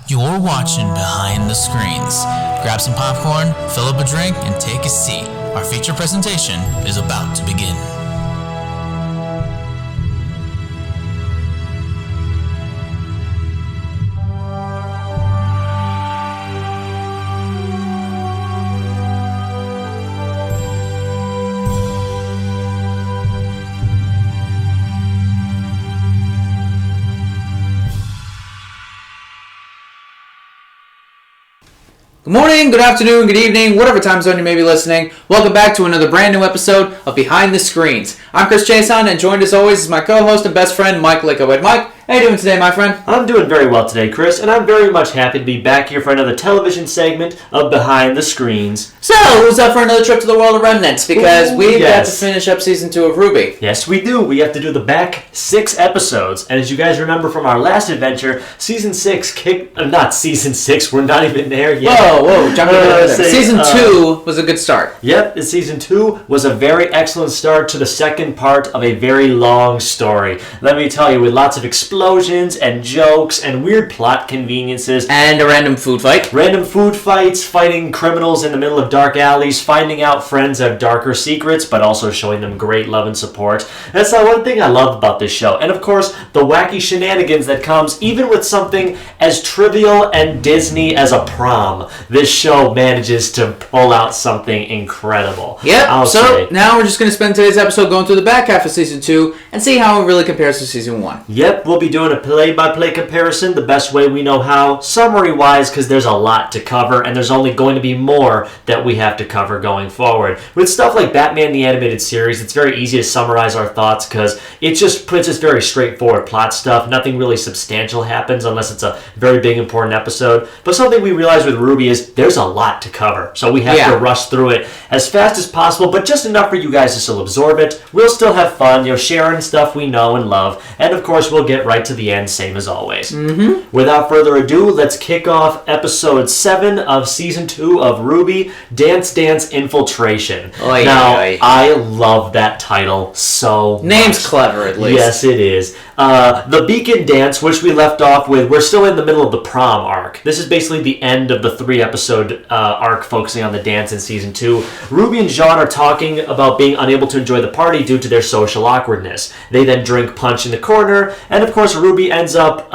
You're watching Behind the Screens. Grab some popcorn, fill up a drink, and take a seat. Our feature presentation is about to begin. Good morning, good afternoon, good evening, whatever time zone you may be listening. Welcome back to another brand new episode of Behind the Screens. I'm Chris Chason, and joined as always is my co-host and best friend, Mike Lickowed. Mike, how you doing today, my friend? I'm doing very well today, Chris, and I'm very much happy to be back here for another television segment of Behind the Screens. So, who's up for another trip to the world of remnants? Because we've got to finish up season 2 of RWBY. Yes, we do. We have to do the back 6 episodes, and as you guys remember from our last adventure, season 6 not season 6, we're not even there yet. Whoa, jumping ahead there. Season 2 was a good start. Yep, season 2 was a very excellent start to the second part of a very long story. Let me tell you, with lots of explosions and jokes and weird plot conveniences. And a random food fight. Random food fights, fighting criminals in the middle of dark alleys, finding out friends have darker secrets, but also showing them great love and support. That's the one thing I love about this show. And of course, the wacky shenanigans that comes even with something as trivial and Disney as a prom. This show manages to pull out something incredible. Yep, so now we're just going to spend today's episode going through the back half of season 2 and see how it really compares to season 1. Yep, we'll be doing a play-by-play comparison the best way we know how, summary-wise, because there's a lot to cover, and there's only going to be more that we have to cover going forward. With stuff like Batman the Animated Series, it's very easy to summarize our thoughts because it just puts us very straightforward plot stuff. Nothing really substantial happens unless it's a very big, important episode. But something we realize with RWBY is there's a lot to cover, so we have to rush through it as fast as possible, but just enough for you guys to still absorb it. We'll still have fun, sharing stuff we know and love, and of course we'll get right to the end, same as always. Mm-hmm. Without further ado, let's kick off episode 7 of season 2 of RWBY, Dance Dance Infiltration. I love that title so much. Name's clever, at least. Yes, it is. The Beacon Dance, which we left off with, we're still in the middle of the prom arc. This is basically the end of the 3-episode arc focusing on the dance in season 2. RWBY and Jean are talking about being unable to enjoy the party due to their social awkwardness. They then drink punch in the corner, and of course RWBY ends up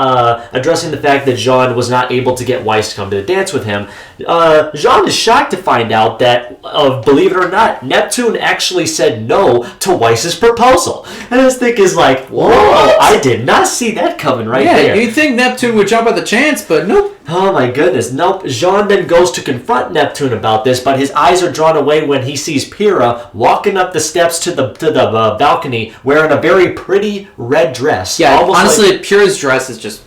addressing the fact that Jean was not able to get Weiss to come to the dance with him. Jean is shocked to find out that, believe it or not, Neptune actually said no to Weiss's proposal. And his thing is like, whoa, I did not see that coming there. You'd think Neptune would jump at the chance, but nope. Oh my goodness, nope. Jean then goes to confront Neptune about this, but his eyes are drawn away when he sees Pyrrha walking up the steps to the balcony wearing a very pretty red dress. Yeah, honestly, Pyrrha's dress is just...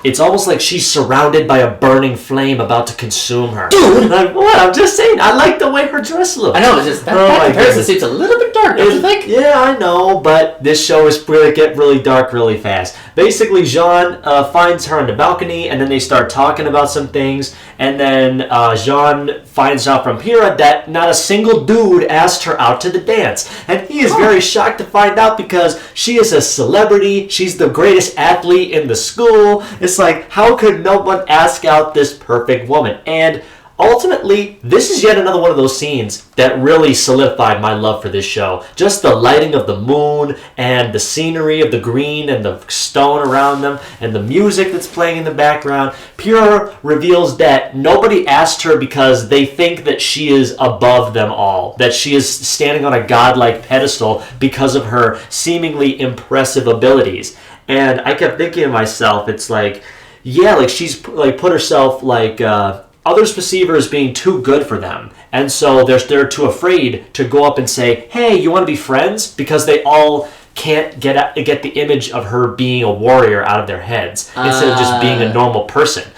It's almost like she's surrounded by a burning flame about to consume her. Dude! I'm just saying, I like the way her dress looks. I know, it's just that comparison seems a little bit dark, don't you think? Yeah, I know, but this show is going to get really dark really fast. Basically, Jean finds her on the balcony, and then they start talking about some things, and then Jean finds out from Pyrrha that not a single dude asked her out to the dance. And he is very shocked to find out because she is a celebrity, she's the greatest athlete in the school. It's like, how could no one ask out this perfect woman? And ultimately, this is yet another one of those scenes that really solidified my love for this show. Just the lighting of the moon and the scenery of the green and the stone around them and the music that's playing in the background. Pyrrha reveals that nobody asked her because they think that she is above them all, that she is standing on a godlike pedestal because of her seemingly impressive abilities. And I kept thinking to myself, it's like, yeah, like she's like put herself like... others perceive her as being too good for them. And so they're too afraid to go up and say, hey, you want to be friends? Because they all can't get the image of her being a warrior out of their heads instead of just being a normal person.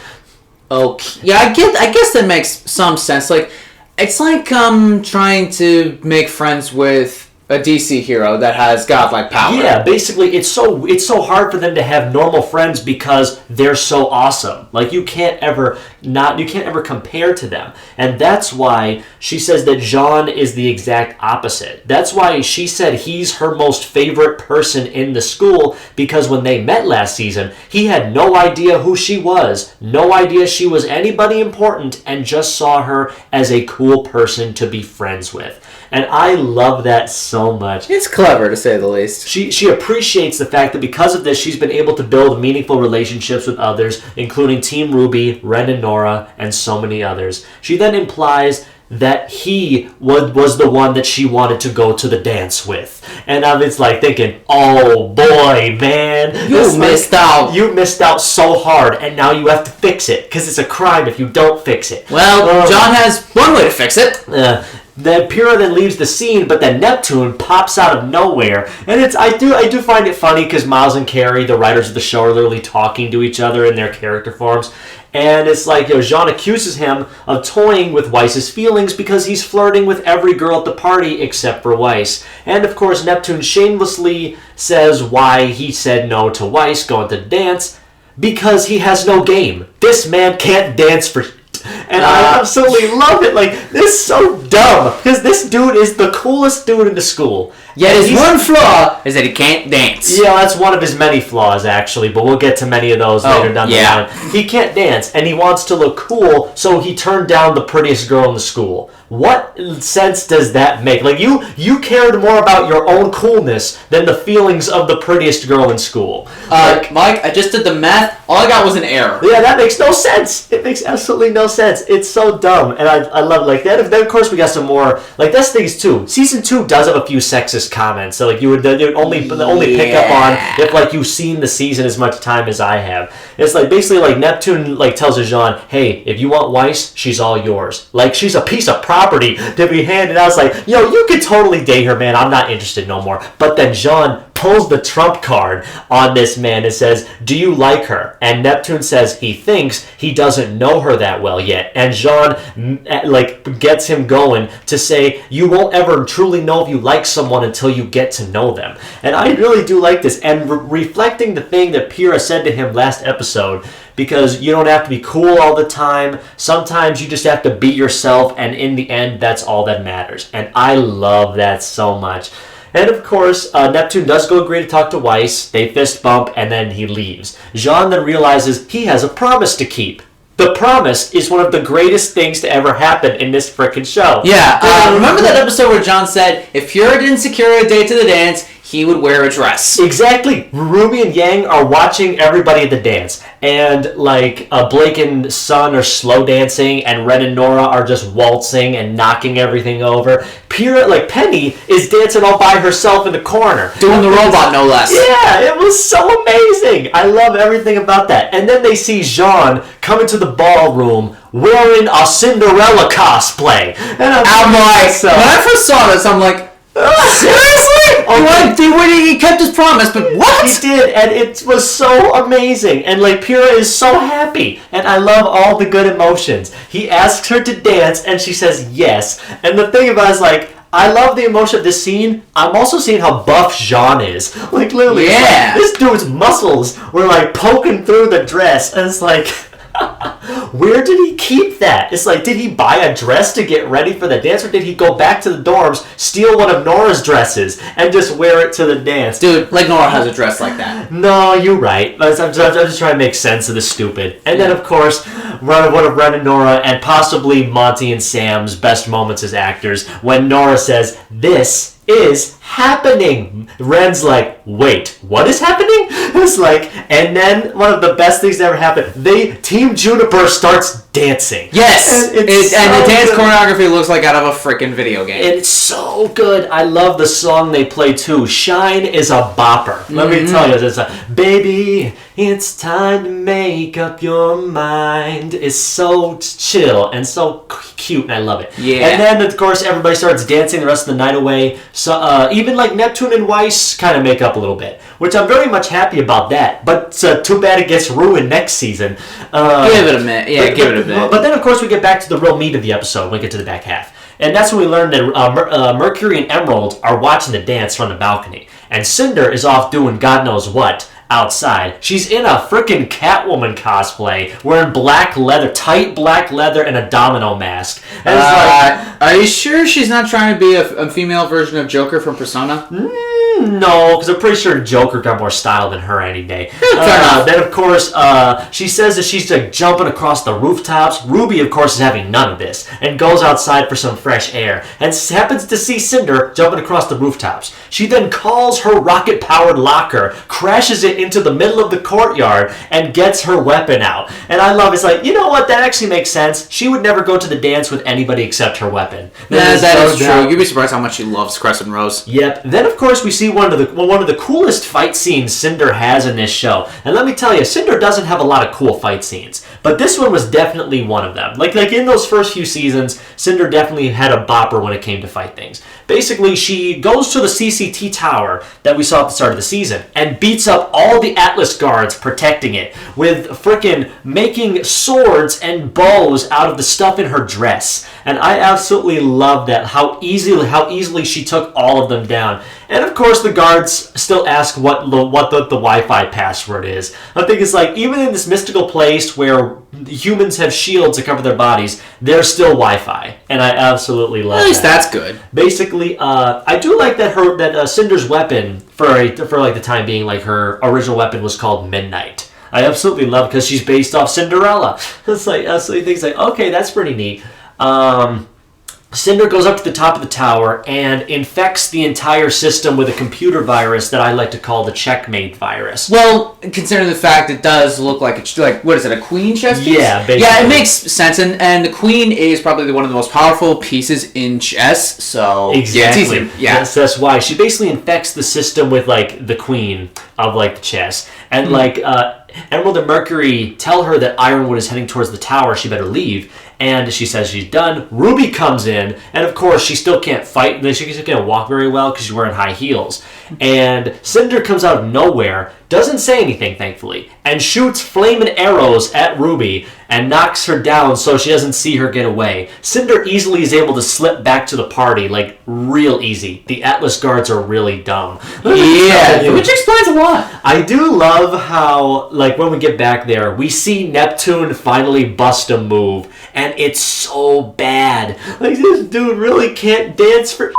Okay. Yeah, I guess that makes some sense. Like, it's like trying to make friends with a DC hero that has godlike power. Yeah, basically, it's so hard for them to have normal friends because they're so awesome. Like you can't ever compare to them, and that's why she says that Jean is the exact opposite. That's why she said he's her most favorite person in the school, because when they met last season, he had no idea who she was, no idea she was anybody important, and just saw her as a cool person to be friends with. And I love that so much. It's clever, to say the least. She appreciates the fact that because of this, she's been able to build meaningful relationships with others, including Team RWBY, Ren and Nora, and so many others. She then implies that he was the one that she wanted to go to the dance with. And I'm just like thinking, oh boy, man. You missed out. You missed out so hard, and now you have to fix it, because it's a crime if you don't fix it. Well, John has one way to fix it. Then Pyrrha then leaves the scene, but then Neptune pops out of nowhere, and I do find it funny because Miles and Carrie, the writers of the show, are literally talking to each other in their character forms, and it's like Jean accuses him of toying with Weiss's feelings because he's flirting with every girl at the party except for Weiss, and of course Neptune shamelessly says why he said no to Weiss going to dance, because he has no game. This man can't dance for. And I absolutely love it. Like, this is so dumb. Because this dude is the coolest dude in the school. Yet his one flaw is that he can't dance. Yeah, that's one of his many flaws, actually. But we'll get to many of those later down the line. He can't dance, and he wants to look cool, so he turned down the prettiest girl in the school. What sense does that make? Like, you cared more about your own coolness than the feelings of the prettiest girl in school. Mike, I just did the math. All I got was an error. Yeah, that makes no sense. It makes absolutely no sense. It's so dumb, and I love it like that. Then, of course, we got some more. Like, that's things, too. Season 2 does have a few sexist comments, so, like, you would only pick up on if, like, you've seen the season as much time as I have. It's, like, basically, like, Neptune, like, tells Jean, hey, if you want Weiss, she's all yours. Like, she's a piece of property to be handed out. It's like, you could totally date her, man. I'm not interested no more. But then Jean pulls the trump card on this man and says, do you like her? And Neptune says he thinks he doesn't know her that well yet. And Jean, like, gets him going to say, you won't ever truly know if you like someone until you get to know them. And I really do like this. And reflecting the thing that Pyrrha said to him last episode, because you don't have to be cool all the time. Sometimes you just have to be yourself, and in the end, that's all that matters. And I love that so much. And of course, Neptune does go agree to talk to Weiss. They fist bump, and then he leaves. Jean then realizes he has a promise to keep. The promise is one of the greatest things to ever happen in this frickin' show. Yeah, remember that episode where John said, if Pyrrha didn't secure a date to the dance, he would wear a dress. Exactly. RWBY and Yang are watching everybody at the dance. And, like, Blake and Sun are slow dancing, and Ren and Nora are just waltzing and knocking everything over. Pyrrha, like, Penny, is dancing all by herself in the corner. Doing the robot, no less. Yeah, it was so amazing. I love everything about that. And then they see Jean come into the ballroom wearing a Cinderella cosplay. And I'm like, when I first saw this, I'm like, seriously? He kept his promise, but what? He did, and it was so amazing. And, like, Pyrrha is so happy, and I love all the good emotions. He asks her to dance, and she says yes. And the thing about it is, like, I love the emotion of this scene. I'm also seeing how buff Jean is. Like, literally, yeah. Like, this dude's muscles were, like, poking through the dress, and it's like... Where did he keep that? It's like, did he buy a dress to get ready for the dance, or did he go back to the dorms, steal one of Nora's dresses, and just wear it to the dance? Dude, like Nora has a dress like that. No, you're right. I'm just trying to make sense of the stupid. And then, of course, one of Ren and Nora, and possibly Monty and Sam's best moments as actors, when Nora says, this is happening. Ren's like, wait, what is happening? It's like, and then one of the best things that ever happened, Team Juniper starts dancing. Yes! And the dance choreography looks like out of a freaking video game. It's so good. I love the song they play too. Shine is a bopper. Let me tell you, it's baby, it's time to make up your mind. It's so chill and so cute, and I love it. Yeah. And then, of course, everybody starts dancing the rest of the night away. So even like Neptune and Weiss kind of make up a little bit, which I'm very much happy about that. But too bad it gets ruined next season. Give it a minute. Yeah, give it a bit. But then, of course, we get back to the real meat of the episode when we get to the back half. And that's when we learned that Mercury and Emerald are watching the dance from the balcony. And Cinder is off doing God knows what outside. She's in a freaking Catwoman cosplay, wearing black leather, tight black leather, and a domino mask. And it's are you sure she's not trying to be a female version of Joker from Persona? No, because I'm pretty sure Joker got more style than her any day. Then, of course, she says that she's like jumping across the rooftops. RWBY, of course, is having none of this and goes outside for some fresh air and happens to see Cinder jumping across the rooftops. She then calls her rocket-powered locker, crashes it into the middle of the courtyard, and gets her weapon out. And I love it. It's like, you know what? That actually makes sense. She would never go to the dance with anybody except her weapon. That is true. You'd be surprised how much she loves Crescent Rose. Yep. Then, of course, we see one of the coolest fight scenes Cinder has in this show. And let me tell you, Cinder doesn't have a lot of cool fight scenes, but this one was definitely one of them. Like in those first few seasons, Cinder definitely had a bopper when it came to fight things. Basically, she goes to the CCT tower that we saw at the start of the season and beats up all the Atlas guards protecting it with frickin' making swords and bows out of the stuff in her dress. And I absolutely love that, how easily she took all of them down. And of course, the guards still ask what the Wi-Fi password is. I think it's like, even in this mystical place where humans have shields to cover their bodies, there's still Wi-Fi, and I absolutely love that. At least that's good. Basically, I do like that Cinder's weapon for like the time being, like her original weapon was called Midnight. I absolutely love it because she's based off Cinderella. It's like absolutely things like, okay, that's pretty neat. Cinder goes up to the top of the tower and infects the entire system with a computer virus that I like to call the Checkmate virus. Well, considering the fact it does look like what is it, a queen chess piece? Yeah, basically. Yeah, it makes sense, and the queen is probably one of the most powerful pieces in chess, so... Exactly. Yeah, it's easy. Yeah. Yes, that's why. She basically infects the system with, like, the queen of, like, the chess. And, Emerald and Mercury tell her that Ironwood is heading towards the tower, she better leave. And she says she's done. RWBY comes in, and of course she still can't fight. She still can't walk very well because she's wearing high heels. And Cinder comes out of nowhere, doesn't say anything, thankfully, and shoots flaming arrows at RWBY and knocks her down so she doesn't see her get away. Cinder easily is able to slip back to the party, like real easy. The Atlas guards are really dumb. Yeah, which explains a lot. I do love how, like, when we get back there, we see Neptune finally bust a move, and it's so bad. Like, this dude really can't dance for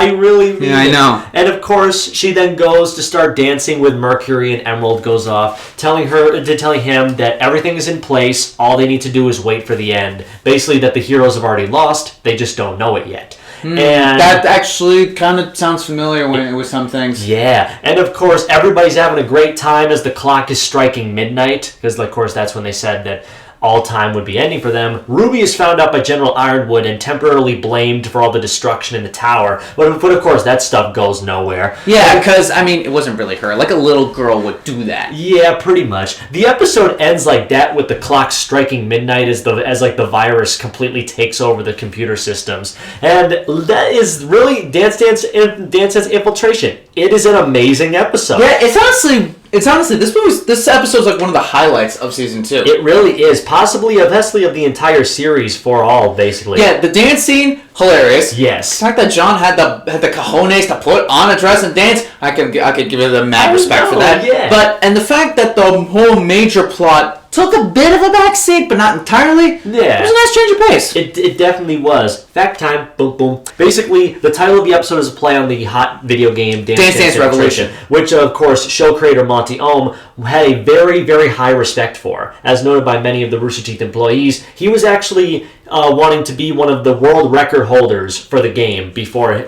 I really mean I know. And of course, she then goes to start dancing with Mercury, and Emerald goes off, telling him that everything is in place, all they need to do is wait for the end. Basically, that the heroes have already lost, they just don't know it yet. And that actually kind of sounds familiar with some things. Yeah, and of course, everybody's having a great time as the clock is striking midnight, because of course that's when they said that all time would be ending for them. RWBY is found out by General Ironwood and temporarily blamed for all the destruction in the tower. But of course, that stuff goes nowhere. Yeah, because, I mean, it wasn't really her. Like, a little girl would do that. Yeah, pretty much. The episode ends like that, with the clock striking midnight as the virus completely takes over the computer systems. And that is really Dance Dance Infiltration. It is an amazing episode. Yeah, it's honestly this episode's like one of the highlights of season 2. It really is, possibly of the entire series for all, basically. Yeah, the dance scene, hilarious. Yes. The fact that John had the cojones to put on a dress and dance, I could give it a mad respect for that. Yeah. And the fact that the whole major plot took a bit of a backseat, but not entirely. Yeah. It was a nice change of pace. It definitely was. Fact time. Boom, boom. Basically, the title of the episode is a play on the hot video game Dance Dance Revolution, which, of course, show creator Monty Ohm had a very, very high respect for. As noted by many of the Rooster Teeth employees, he was actually wanting to be one of the world record holders for the game before,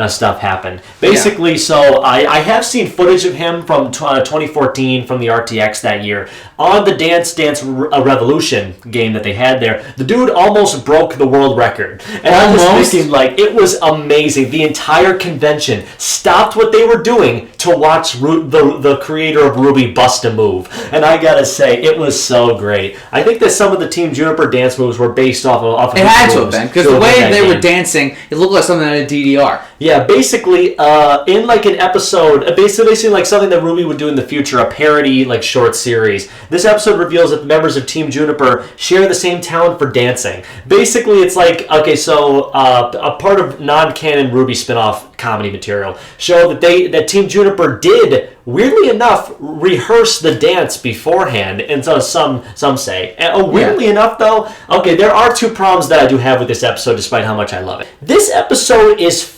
stuff happened. Basically, yeah. So I have seen footage of him from 2014 from the RTX that year. On the Dance Dance Revolution game that they had there, the dude almost broke the world record. And I was thinking, like, it was amazing. The entire convention stopped what they were doing to watch the creator of RWBY bust a move. And I gotta say, it was so great. I think that some of the Team Juniper dance moves were based off of it had to have been, because the way they were dancing, it looked like something out of DDR. Yeah, basically, in like an episode, basically like something that RWBY would do in the future, a parody like short series. This episode reveals that the members of Team Juniper share the same talent for dancing. Basically, it's like, okay, so a part of non-canon RWBY spin-off comedy material show that Team Juniper did, weirdly enough, rehearse the dance beforehand, and so some say. And, weirdly enough, though, okay, there are two problems that I do have with this episode, despite how much I love it. This episode is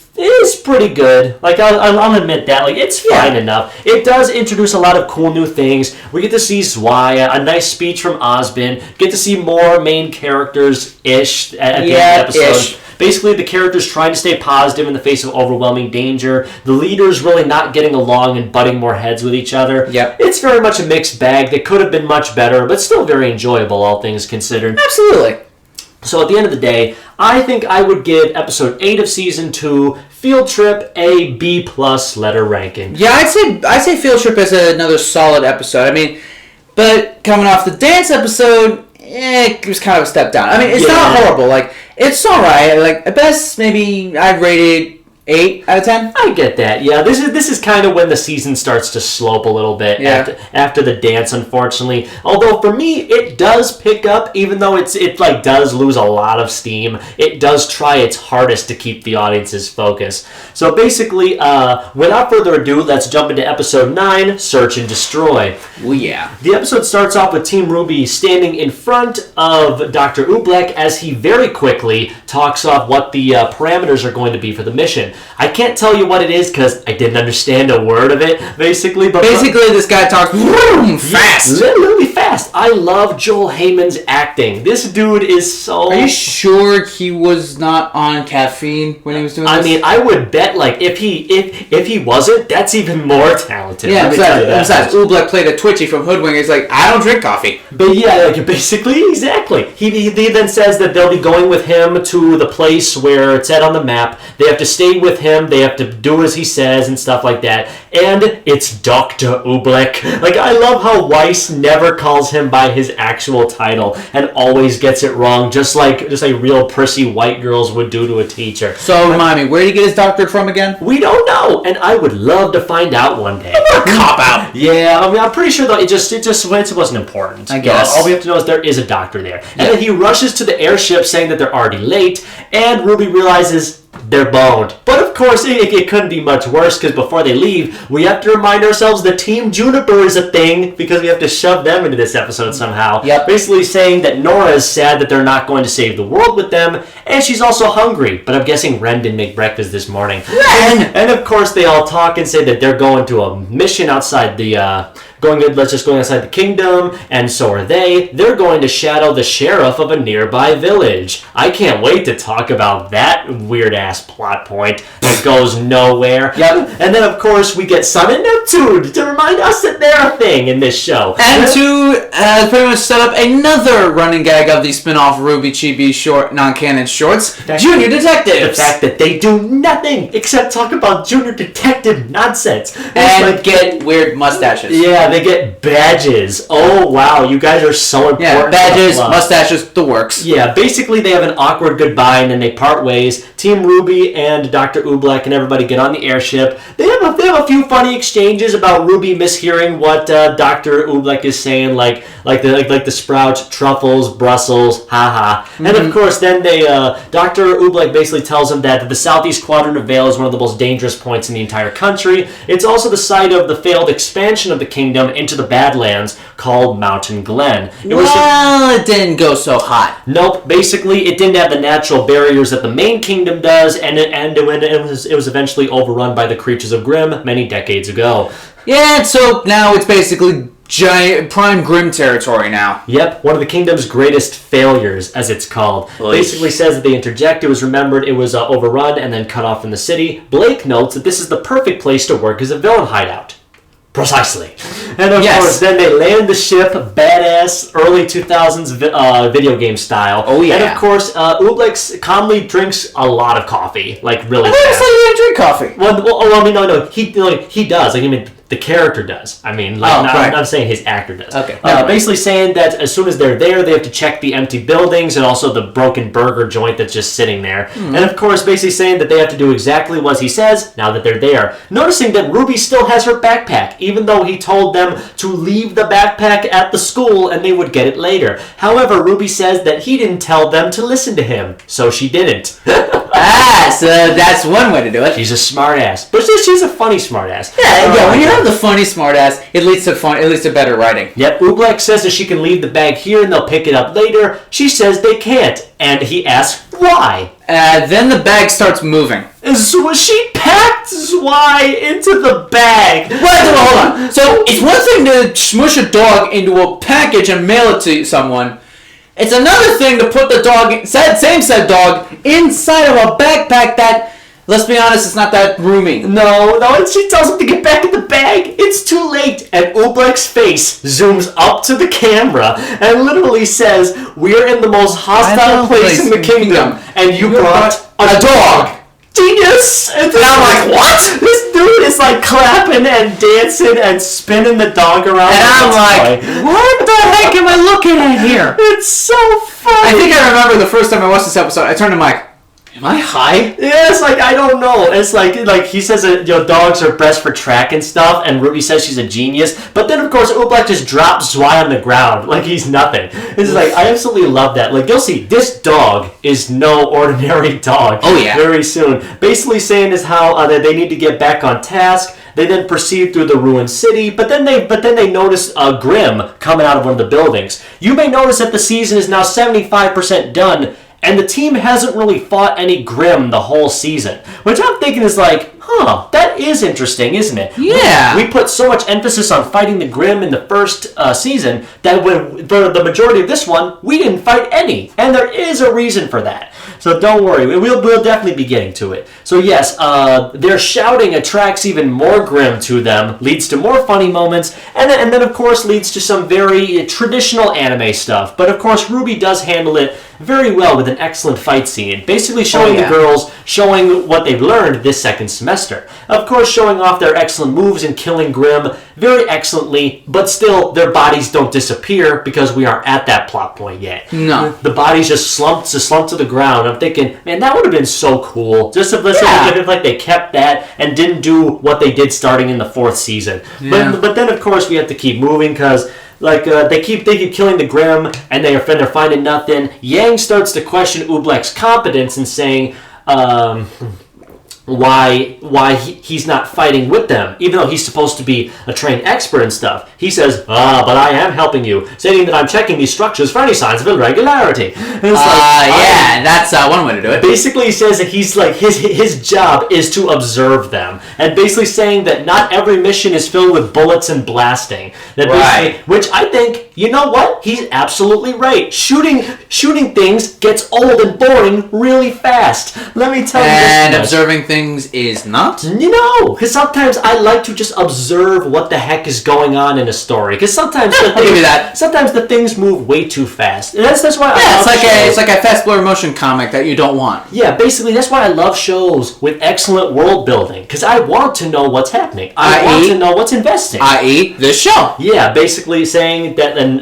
pretty good. Like, I'll admit that. Like, it's fine enough. It does introduce a lot of cool new things. We get to see Zwaya, a nice speech from Osbin. Get to see more main characters-ish at the end of the episode. Basically, the characters trying to stay positive in the face of overwhelming danger. The leaders really not getting along and butting more heads with each other. Yep. It's very much a mixed bag. They could have been much better, but still very enjoyable, all things considered. Absolutely. So at the end of the day, I think I would give episode 8 of season 2, Field Trip, a B+ letter ranking. Yeah, I'd say Field Trip is another solid episode. I mean, but coming off the dance episode, it was kind of a step down. I mean, it's not horrible. Like, it's alright. Like, at best, maybe I'd rate it 8 out of 10. I get that. Yeah, this is kind of when the season starts to slope a little bit after the dance, unfortunately. Although for me, it does pick up, even though it like does lose a lot of steam. It does try its hardest to keep the audience's focus. So basically, without further ado, let's jump into episode 9, Search and Destroy. Oh yeah. The episode starts off with Team RWBY standing in front of Dr. Oobleck as he very quickly talks off what the parameters are going to be for the mission. I can't tell you what it is because I didn't understand a word of it, basically. But this guy talks fast. Literally fast. I love Joel Heyman's acting. This dude is so... Are you sure he was not on caffeine when he was doing this? I mean, I would bet, like, if he wasn't, that's even more talented. Yeah, besides, Oobleck played a Twitchy from Hoodwink. He's like, I don't drink coffee. But yeah, like, basically, exactly. He then says that they'll be going with him to the place where it's set on the map. They have to stay with him. They have to do as he says and stuff like that. And it's Dr. Oobleck. Like, I love how Weiss never calls him by his actual title and always gets it wrong, just like real prissy white girls would do to a teacher. So remind me, where did he get his doctorate from again? We don't know, and I would love to find out one day. What a cop out. Yeah, I mean, I'm pretty sure though it wasn't important. I guess. All we have to know is there is a doctor there. And then he rushes to the airship saying that they're already late, and RWBY realizes they're boned. But of course, it couldn't be much worse, because before they leave, we have to remind ourselves that Team Juniper is a thing, because we have to shove them into this episode somehow. Yep. Basically saying that Nora is sad that they're not going to save the world with them, and she's also hungry. But I'm guessing Ren didn't make breakfast this morning. Ren! And of course, they all talk and say that they're going to a mission outside the... going outside the kingdom, and so are they. They're going to shadow the sheriff of a nearby village. I can't wait to talk about that weird-ass plot point that goes nowhere. Yep. And then, of course, we get Sun and Neptune to remind us that they're a thing in this show. And to pretty much set up another running gag of the spin-off RWBY Chibi short, non-canon shorts, Junior Detectives. The fact that they do nothing except talk about Junior Detective nonsense. And get weird mustaches. Yeah, they get badges. Oh, wow. You guys are so important. Yeah, badges, mustaches, the works. Yeah, basically they have an awkward goodbye and then they part ways. Team RWBY and Dr. Oobleck and everybody get on the airship. They have a few funny exchanges about RWBY mishearing what Dr. Oobleck is saying, like the sprouts, truffles, Brussels, haha. Mm-hmm. And of course, then Dr. Oobleck basically tells him that the southeast quadrant of Vale is one of the most dangerous points in the entire country. It's also the site of the failed expansion of the kingdom into the Badlands called Mountain Glen. It didn't go so hot. Nope. Basically, it didn't have the natural barriers that the main kingdom does, and it was eventually overrun by the creatures of Grimm many decades ago. Yeah, so now it's basically giant prime Grimm territory now. Yep, one of the kingdom's greatest failures, as it's called. Basically says that they interject. It was remembered it was overrun and then cut off from the city. Blake notes that this is the perfect place to work as a villain hideout. Precisely. And of course, then they land the ship, badass, early 2000s video game style. Oh, yeah. And of course, Oobleck calmly drinks a lot of coffee, like really fast. I thought you didn't drink coffee. Well, I mean, no, he does. Like, I mean, The character does. I mean, I'm not saying his actor does. Okay. Basically saying that as soon as they're there, they have to check the empty buildings and also the broken burger joint that's just sitting there. Mm-hmm. And of course, basically saying that they have to do exactly what he says now that they're there. Noticing that Ruby still has her backpack, even though he told them to leave the backpack at the school and they would get it later. However, Ruby says that he didn't tell them to listen to him, so she didn't. So that's one way to do it. She's a smart ass, but she's a funny smart ass. Yeah. When you have the funny smart ass, it leads to better writing. Yep. Oobleck says that she can leave the bag here and they'll pick it up later. She says they can't, and he asks why. Then the bag starts moving. So she packed Zwei into the bag. Wait, hold on. So it's one thing to smush a dog into a package and mail it to someone. It's another thing to put the dog, said dog, inside of a backpack that, let's be honest, it's not that roomy. No, and she tells him to get back in the bag. It's too late. And Oobleck's face zooms up to the camera and literally says, "We're in the most hostile place in the kingdom, and you brought a dog." Genius! And I'm like, what? This dude is like clapping and dancing and spinning the dog around. And I'm like, what the heck am I looking at here? It's so funny. I think I remember the first time I watched this episode, I turned to Mike. Am I high? Yeah, it's like, I don't know. It's like he says that, dogs are best for track and stuff, and Ruby says she's a genius. But then, of course, Oobleck just drops Zwei on the ground like he's nothing. It's like, I absolutely love that. Like, you'll see, this dog is no ordinary dog. Oh, yeah. Very soon. Basically saying is how that they need to get back on task. They then proceed through the ruined city, but then they notice Grim coming out of one of the buildings. You may notice that the season is now 75% done, and the team hasn't really fought any Grim the whole season. Which I'm thinking is like, that is interesting, isn't it? Yeah. We put so much emphasis on fighting the Grim in the first season that for the majority of this one, we didn't fight any. And there is a reason for that. So don't worry, we'll definitely be getting to it. So yes, their shouting attracts even more Grim to them, leads to more funny moments, and then of course leads to some very traditional anime stuff. But of course, RWBY does handle it very well with an excellent fight scene, basically showing the girls, showing what they've learned this second semester. Of course, showing off their excellent moves and killing Grim very excellently, but still, their bodies don't disappear because we aren't at that plot point yet. No. The bodies just slumped to the ground. I'm thinking, man, that would have been so cool. Just if like they kept that and didn't do what they did starting in the 4th season. Yeah. But then, of course, we have to keep moving because they keep killing the Grim, and they're finding nothing. Yang starts to question Oobleck's competence and saying, why he's not fighting with them, even though he's supposed to be a trained expert and stuff. He says, but I am helping you, stating that I'm checking these structures for any signs of irregularity. That's one way to do it. Basically, he says that he's like his job is to observe them, and basically saying that not every mission is filled with bullets and blasting. Which I think, you know what? He's absolutely right. Shooting things gets old and boring really fast. Let me tell you this. And observing things is not? Because sometimes I like to just observe what the heck is going on in a story. Because sometimes sometimes the things move way too fast. And that's why it's like a fast blur motion comic that you don't want. Yeah, basically that's why I love shows with excellent world building. Because I want to know what's happening. I want to know what's investing. I.e. this show. Yeah, basically saying that, and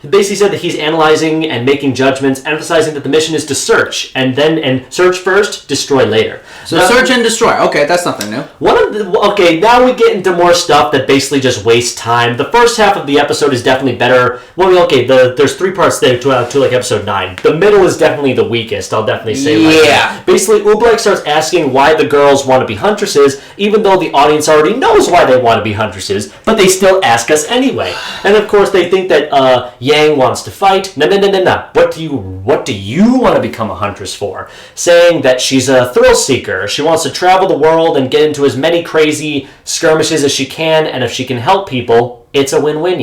he basically said that he's analyzing and making judgments, emphasizing that the mission is to search, and search first, destroy later. So search and destroy. Okay, that's nothing new. Now we get into more stuff that basically just wastes time. The first half of the episode is definitely better. There's 3 parts there to like episode 9. The middle is definitely the weakest, I'll definitely say. Yeah. Basically, Oobleck starts asking why the girls want to be huntresses, even though the audience already knows why they want to be huntresses, but they still ask us anyway. And of course, they think that Yang wants to fight. No. What do you want to become a huntress for? Saying that she's a thrill seeker. She wants to travel the world and get into as many crazy skirmishes as she can, and if she can help people, it's a win-win,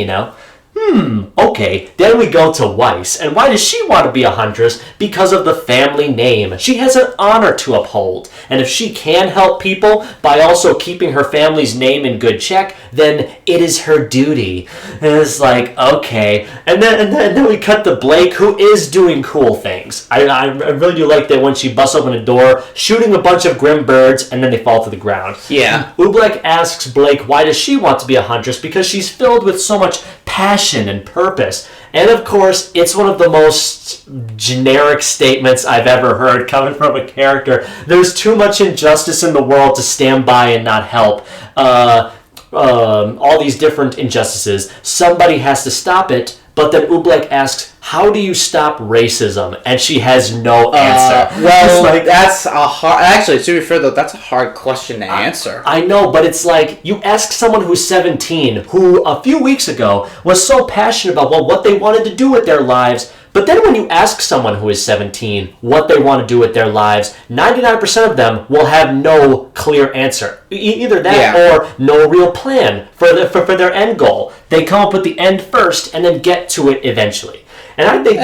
Okay, then we go to Weiss. And why does she want to be a huntress? Because of the family name. She has an honor to uphold. And if she can help people by also keeping her family's name in good check, then it is her duty. And it's like, okay. And then we cut to Blake, who is doing cool things. I really do like that when she busts open a door, shooting a bunch of grim birds, and then they fall to the ground. Yeah. Oobleck asks Blake why does she want to be a huntress, because she's filled with so much passion and purpose. And of course, it's one of the most generic statements I've ever heard coming from a character. There's too much injustice in the world to stand by and not help. All these different injustices. Somebody has to stop it. But then Oobleck asks, how do you stop racism? And she has no answer. Well, that's a hard... Actually, to be fair, though, that's a hard question to answer. I know, but it's like, you ask someone who's 17, who a few weeks ago was so passionate about what they wanted to do with their lives, but then when you ask someone who is 17 what they want to do with their lives, 99% of them will have no clear answer. Either that or no real plan for their end goal. They come up with the end first and then get to it eventually. And I think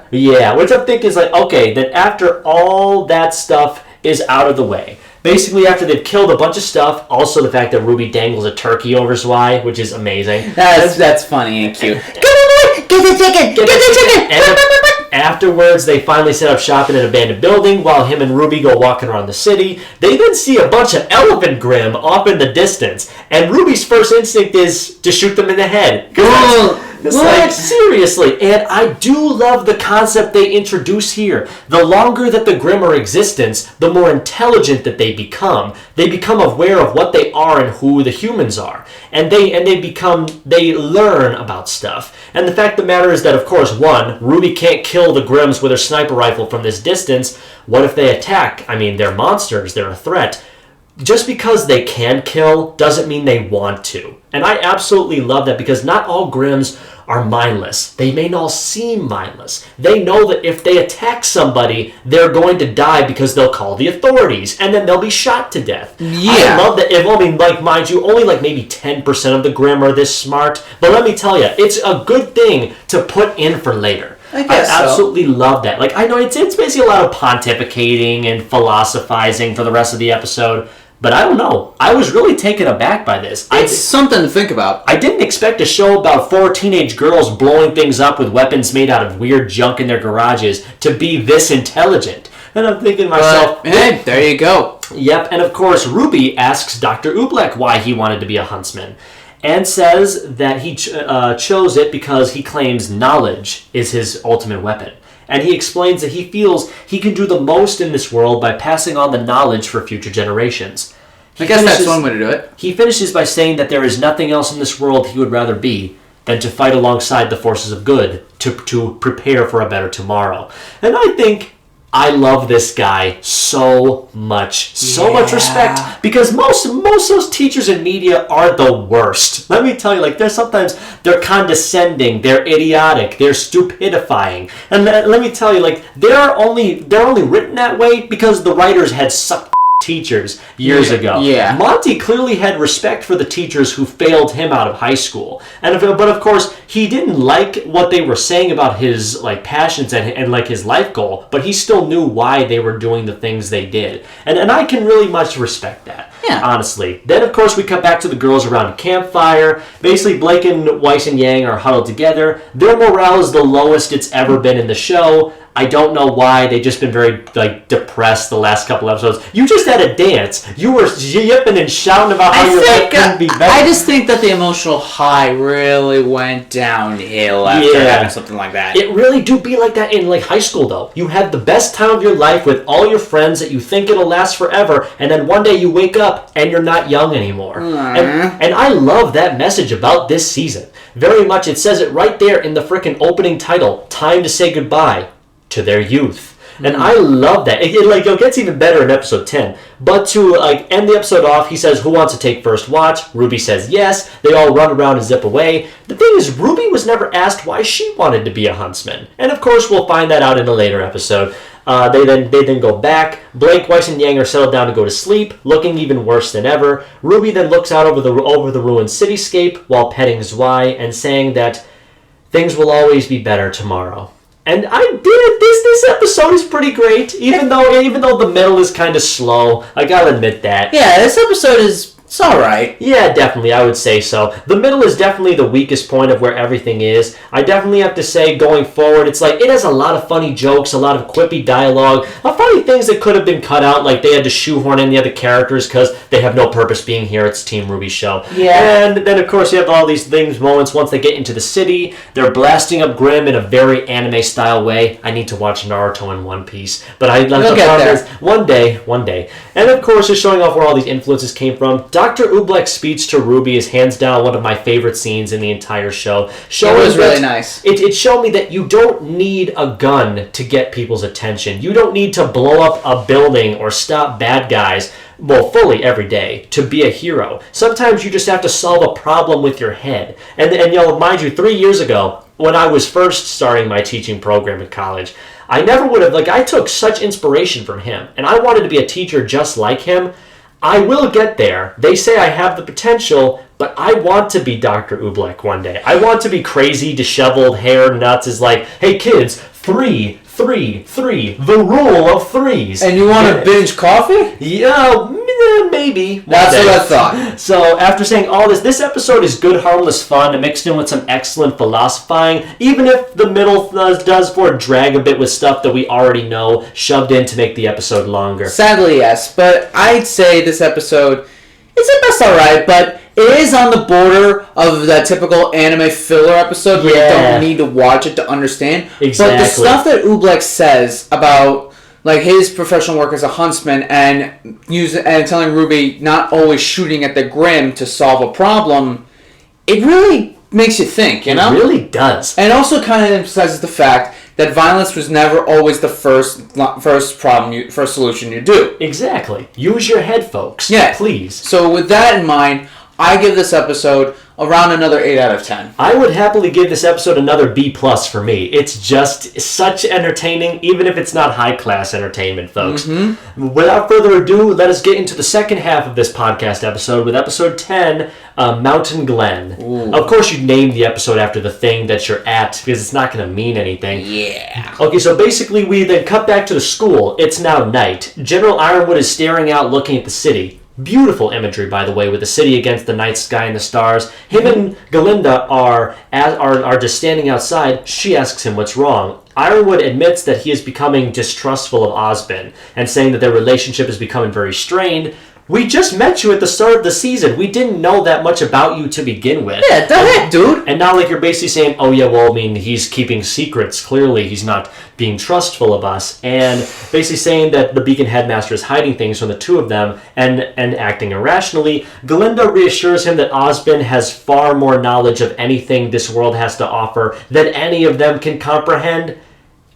Yeah, which I think is like, okay, then after all that stuff is out of the way, basically after they've killed a bunch of stuff, also the fact that Ruby dangles a turkey over Zwei, which is amazing. That's funny and cute. Get the ticket! Get the ticket! And afterwards, they finally set up shop in an abandoned building while him and Ruby go walking around the city. They then see a bunch of elephant grim off in the distance, and Ruby's first instinct is to shoot them in the head. It's like, seriously. And I do love the concept they introduce here. The longer that the Grimm are in existence, the more intelligent that they become. They become aware of what they are and who the humans are. And they learn about stuff. And the fact of the matter is that, of course, one, Ruby can't kill the Grimms with her sniper rifle from this distance. What if they attack? I mean, they're monsters. They're a threat. Just because they can kill doesn't mean they want to. And I absolutely love that, because not all Grimms are mindless. They may not seem mindless. They know that if they attack somebody, they're going to die because they'll call the authorities, and then they'll be shot to death. I love that. I mean, like, mind you, only like maybe 10% of the Grimm are this smart, but let me tell you, it's a good thing to put in for later. I absolutely love that. Like, I know it's basically a lot of pontificating and philosophizing for the rest of the episode, but I don't know. I was really taken aback by this. It's something to think about. I didn't expect a show about 4 teenage girls blowing things up with weapons made out of weird junk in their garages to be this intelligent. And I'm thinking to myself, hey, there you go. Yep, and of course, Ruby asks Dr. Oobleck why he wanted to be a huntsman, and says that he chose it because he claims knowledge is his ultimate weapon. And he explains that he feels he can do the most in this world by passing on the knowledge for future generations. I guess that's one way to do it. He finishes by saying that there is nothing else in this world he would rather be than to fight alongside the forces of good to prepare for a better tomorrow. And I think I love this guy so much. So much respect. Because most of those teachers in media are the worst. Let me tell you, like, they're condescending, they're idiotic, they're stupidifying. And let me tell you, like, they're only written that way because the writers had sucked teachers years ago. Yeah. Monty clearly had respect for the teachers who failed him out of high school. But of course, he didn't like what they were saying about his like passions and like his life goal, but he still knew why they were doing the things they did. And I can really much respect that. Yeah. Honestly. Then of course we cut back to the girls around a campfire. Basically Blake and Weiss and Yang are huddled together. Their morale is the lowest it's ever been in the show. I don't know why. They've just been very like depressed the last couple episodes. You just had a dance. You were yipping and shouting about how your life couldn't be better. I just think that the emotional high really went downhill after having something like that. It really do be like that in like high school though. You had the best time of your life with all your friends that you think it'll last forever, and then one day you wake up and you're not young anymore. And I love that message about this season. Very much. It says it right there in the frickin' opening title. Time to say goodbye to their youth. And I love that. It gets even better in episode 10. But to end the episode off, he says, "Who wants to take first watch?" RWBY says yes. They all run around and zip away. The thing is, RWBY was never asked why she wanted to be a huntsman. And of course, we'll find that out in a later episode. They then go back. Blake, Weiss, and Yang are settled down to go to sleep, looking even worse than ever. RWBY then looks out over the ruined cityscape while petting Zwei and saying that things will always be better tomorrow. And I did it. This episode is pretty great, even though the middle is kind of slow. I gotta admit that. Yeah, this episode it's all right. Yeah, definitely, I would say so. The middle is definitely the weakest point of where everything is. I definitely have to say, going forward, it's like, it has a lot of funny jokes, a lot of quippy dialogue, funny things that could have been cut out, like they had to shoehorn in the other characters because they have no purpose being here. It's Team RWBY show. Yeah. And then, of course, you have all these moments once they get into the city. They're blasting up Grimm in a very anime-style way. I need to watch Naruto and One Piece. But You'll get there. One day. And, of course, they're showing off where all these influences came from. Dr. Oobleck's speech to RWBY is hands down one of my favorite scenes in the entire show. It was really nice. It showed me that you don't need a gun to get people's attention. You don't need to blow up a building or stop bad guys, fully every day, to be a hero. Sometimes you just have to solve a problem with your head. And mind you, 3 years ago, when I was first starting my teaching program in college, I never would have, I took such inspiration from him, and I wanted to be a teacher just like him. I will get there. They say I have the potential, but I want to be Dr. Oobleck one day. I want to be crazy, disheveled, hair, nuts, is like, hey kids, 3, the rule of threes. And you want to binge coffee? Yeah, maybe. That's what I thought. So after saying all this episode is good, harmless fun, mixed in with some excellent philosophizing, even if the middle does drag a bit with stuff that we already know, shoved in to make the episode longer. Sadly, yes. But I'd say this episode, it's at best alright, but it is on the border of that typical anime filler episode where you don't need to watch it to understand. Exactly. But the stuff that Oobleck says about his professional work as a huntsman and telling RWBY not always shooting at the Grimm to solve a problem, it really makes you think, you know? It really does. And it also kind of emphasizes the fact that violence was never always the first solution you do. Exactly. Use your head, folks. Yeah. Please. So with that in mind, I give this episode around another 8 out of 10. I would happily give this episode another B+ for me. It's just such entertaining, even if it's not high-class entertainment, folks. Mm-hmm. Without further ado, let us get into the second half of this podcast episode with episode 10, Mountain Glen. Ooh. Of course, you name the episode after the thing that you're at, because it's not going to mean anything. Yeah. Okay, so basically we then cut back to the school. It's now night. General Ironwood is staring out looking at the city. Beautiful imagery, by the way, with the city against the night sky and the stars. Him and Galinda are just standing outside. She asks him what's wrong. Ironwood admits that he is becoming distrustful of Osbin and saying that their relationship is becoming very strained. We just met you at the start of the season. We didn't know that much about you to begin with. Yeah, the heck, dude. And now, you're basically saying, oh, yeah, well, I mean, he's keeping secrets. Clearly, he's not being trustful of us. And basically saying that the Beacon Headmaster is hiding things from the two of them and acting irrationally. Galinda reassures him that Osbin has far more knowledge of anything this world has to offer than any of them can comprehend.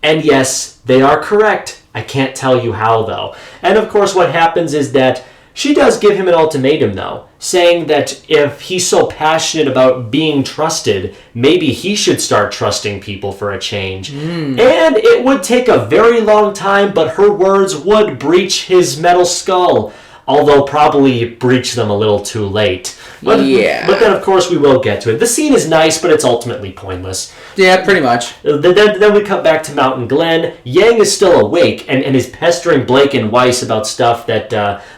And yes, they are correct. I can't tell you how, though. And, of course, what happens is that she does give him an ultimatum, though, saying that if he's so passionate about being trusted, maybe he should start trusting people for a change. And it would take a very long time, but her words would breach his metal skull, although probably breach them a little too late. But then, of course, we will get to it. The scene is nice, but it's ultimately pointless. Yeah, pretty much. Then we cut back to Mountain Glen. Yang is still awake and is pestering Blake and Weiss about stuff that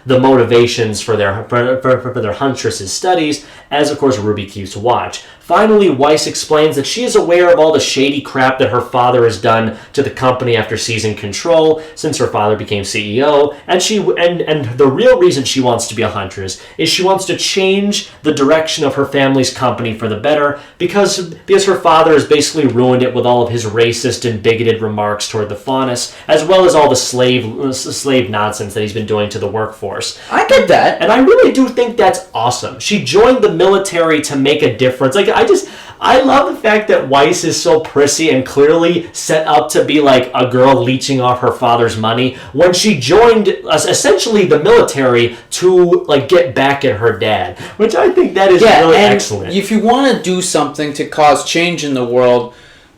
the motivations for their huntress's studies, as, of course, RWBY keeps watch. Finally, Weiss explains that she is aware of all the shady crap that her father has done to the company after seizing control since her father became CEO, and the real reason she wants to be a huntress is she wants to change the direction of her family's company for the better because her father has basically ruined it with all of his racist and bigoted remarks toward the Faunus, as well as all the slave nonsense that he's been doing to the workforce. I get that. And I really do think that's awesome. She joined the military to make a difference. I love the fact that Weiss is so prissy and clearly set up to be like a girl leeching off her father's money when she joined essentially the military to like get back at her dad, which I think that is really excellent. If you want to do something to cause change in the world,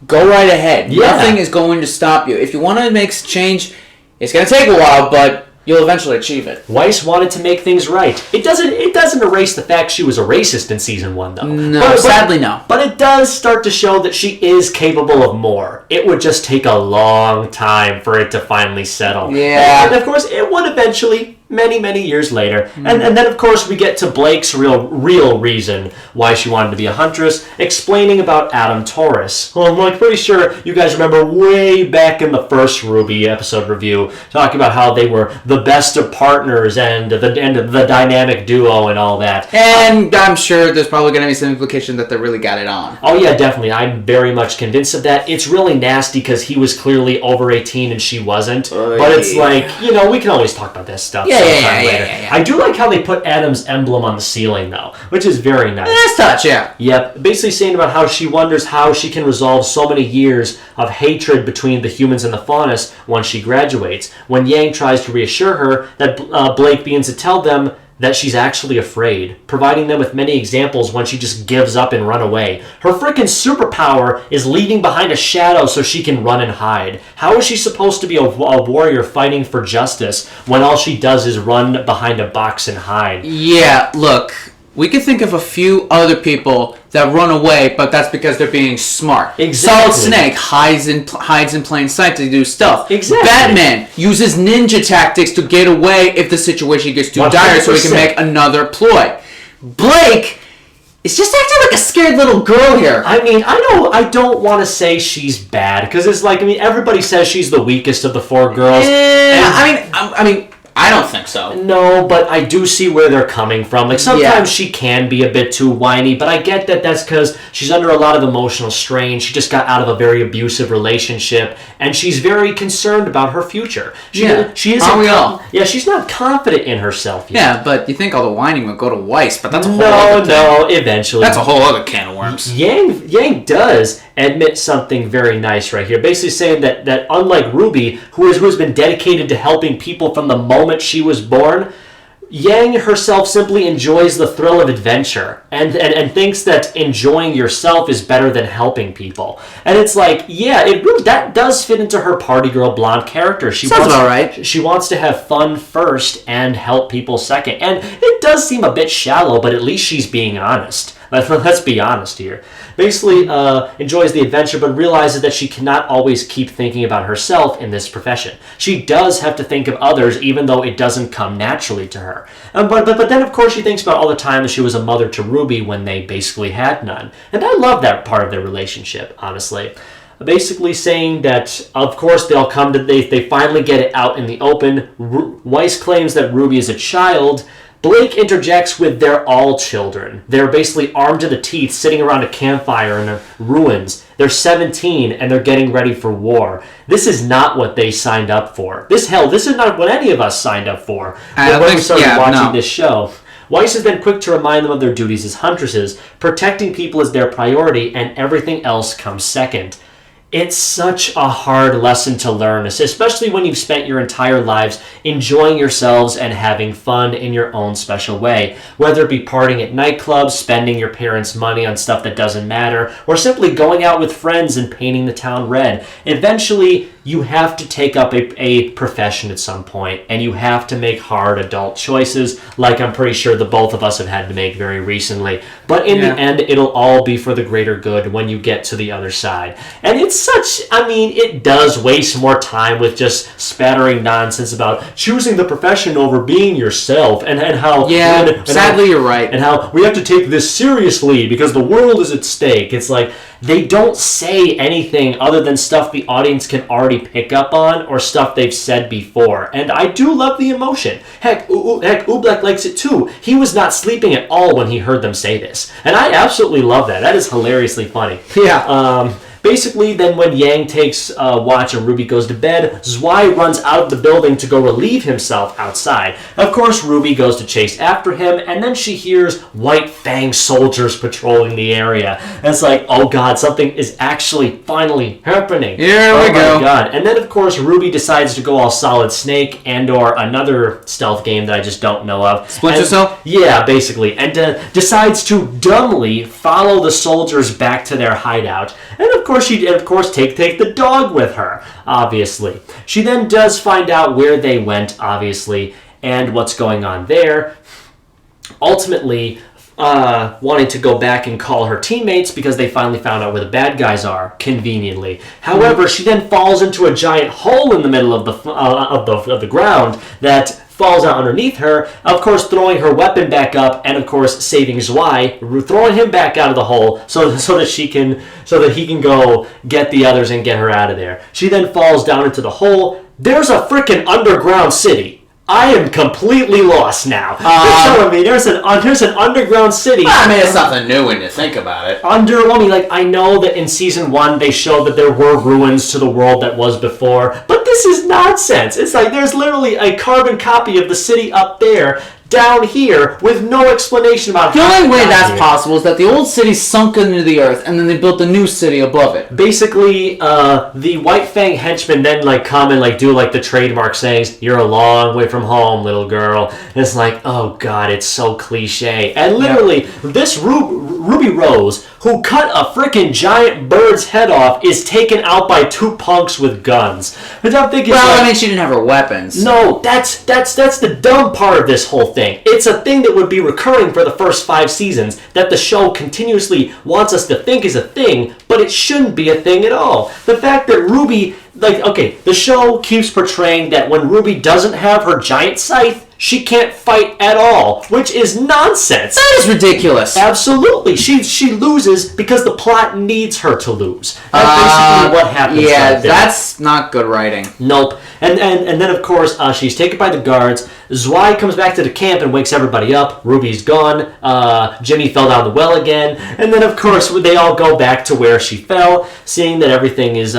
go right ahead. Yeah. Nothing is going to stop you. If you want to make change, it's going to take a while, but you'll eventually achieve it. Weiss wanted to make things right. It doesn't erase the fact she was a racist in season 1, though. No, sadly no. But it does start to show that she is capable of more. It would just take a long time for it to finally settle. Yeah. And of course, it would eventually, many years later. And then, of course, we get to Blake's real reason why she wanted to be a huntress, explaining about Adam Taurus. Well, I'm like pretty sure you guys remember way back in the first RWBY episode review, talking about how they were the best of partners and the dynamic duo and all that. And I'm sure there's probably going to be some implication that they really got it on. Oh yeah, definitely. I'm very much convinced of that. It's really nasty because he was clearly over 18 and she wasn't. But it's like, we can always talk about that stuff. Yeah. I do like how they put Adam's emblem on the ceiling, though, which is very nice. Nice touch, yeah. Yep, basically saying about how she wonders how she can resolve so many years of hatred between the humans and the Faunus once she graduates, when Yang tries to reassure her that Blake begins to tell them that she's actually afraid, providing them with many examples when she just gives up and run away. Her freaking superpower is leaving behind a shadow so she can run and hide. How is she supposed to be a warrior fighting for justice when all she does is run behind a box and hide? Yeah, look, we could think of a few other people that run away, but that's because they're being smart. Exactly. Solid Snake hides in plain sight to do stuff. Exactly. Batman uses ninja tactics to get away if the situation gets too dire, so he can make another ploy. Blake is just acting like a scared little girl here. I mean, I don't want to say she's bad, because it's like, everybody says she's the weakest of the 4 girls. I mean, I don't think so. No, but I do see where they're coming from. Like, sometimes she can be a bit too whiny, but I get that that's because she's under a lot of emotional strain. She just got out of a very abusive relationship, and she's very concerned about her future. She isn't. Aren't we all? Yeah, she's not confident in herself yet. Yeah, but you think all the whining would go to Weiss, but that's a whole eventually. That's a whole other can of worms. Yang does admit something very nice right here, basically saying that unlike RWBY, who has been dedicated to helping people from the moment she was born, Yang herself simply enjoys the thrill of adventure and thinks that enjoying yourself is better than helping people. And it's like, yeah, it really, that does fit into her party girl blonde character. Sounds about right. She wants to have fun first and help people second. And it does seem a bit shallow, but at least she's being honest. Let's be honest here. Basically, enjoys the adventure, but realizes that she cannot always keep thinking about herself in this profession. She does have to think of others, even though it doesn't come naturally to her. But then, of course, she thinks about all the time that she was a mother to RWBY when they basically had none. And I love that part of their relationship, honestly. Basically saying that, of course, they finally get it out in the open. Weiss claims that RWBY is a child. Blake interjects with they're all children. They're basically armed to the teeth, sitting around a campfire in the ruins. They're 17 and they're getting ready for war. This is not what they signed up for. This is not what any of us signed up for when we started watching this show. Weiss is then quick to remind them of their duties as huntresses. Protecting people is their priority and everything else comes second. It's such a hard lesson to learn, especially when you've spent your entire lives enjoying yourselves and having fun in your own special way. Whether it be partying at nightclubs, spending your parents' money on stuff that doesn't matter, or simply going out with friends and painting the town red. Eventually, you have to take up a profession at some point, and you have to make hard adult choices, like I'm pretty sure the both of us have had to make very recently. But in the end, it'll all be for the greater good when you get to the other side. And it's it does waste more time with just spattering nonsense about choosing the profession over being yourself, and how... Yeah, sadly you're right. And how we have to take this seriously because the world is at stake. It's like, they don't say anything other than stuff the audience can already pick up on or stuff they've said before. And I do love the emotion. Heck, Oobleck likes it too. He was not sleeping at all when he heard them say this. And I absolutely love that. That is hilariously funny. Yeah. Basically, then when Yang takes watch and RWBY goes to bed, Zwei runs out of the building to go relieve himself outside. Of course, RWBY goes to chase after him, and then she hears White Fang soldiers patrolling the area. And it's like, oh god, something is actually finally happening. Here we go. Oh my god. And then, of course, RWBY decides to go all Solid Snake and or another stealth game that I just don't know of. Splinter Cell? Yeah, basically. And decides to dumbly follow the soldiers back to their hideout. And of course, take the dog with her, obviously. She then does find out where they went, obviously, and what's going on there. Ultimately, wanting to go back and call her teammates because they finally found out where the bad guys are, conveniently. However, she then falls into a giant hole in the middle of the ground that falls out underneath her, of course throwing her weapon back up, and of course saving Zwei, throwing him back out of the hole so that he can go get the others and get her out of there. She then falls down into the hole. There's a freaking underground city. I am completely lost now. You're telling me there's an underground city. I mean, it's nothing new when you think about it. I know that in season 1 they showed that there were ruins to the world that was before, but this is nonsense. It's like there's literally a carbon copy of the city up there, down here, with no explanation about The how only it way got that's here. possible is that the old city sunk into the earth, and then they built a new city above it. Basically, the White Fang henchmen then come and do the trademark sayings, "You're a long way from home, little girl." And it's like, oh god, it's so cliche. And literally, this Ruby Rose, who cut a freaking giant bird's head off, is taken out by 2 punks with guns. And I'm thinking, She didn't have her weapons. no, that's the dumb part of this whole thing. It's a thing that would be recurring for the first 5 seasons that the show continuously wants us to think is a thing, but it shouldn't be a thing at all. The fact that RWBY, the show keeps portraying that when RWBY doesn't have her giant scythe, she can't fight at all, which is nonsense. That is ridiculous. Absolutely. She loses because the plot needs her to lose. That's basically what happens. Yeah, right there. that's not good writing. Nope. And then, of course, she's taken by the guards. Zwei comes back to the camp and wakes everybody up. Ruby's gone. Jimmy fell down the well again. And then, of course, they all go back to where she fell, seeing that everything is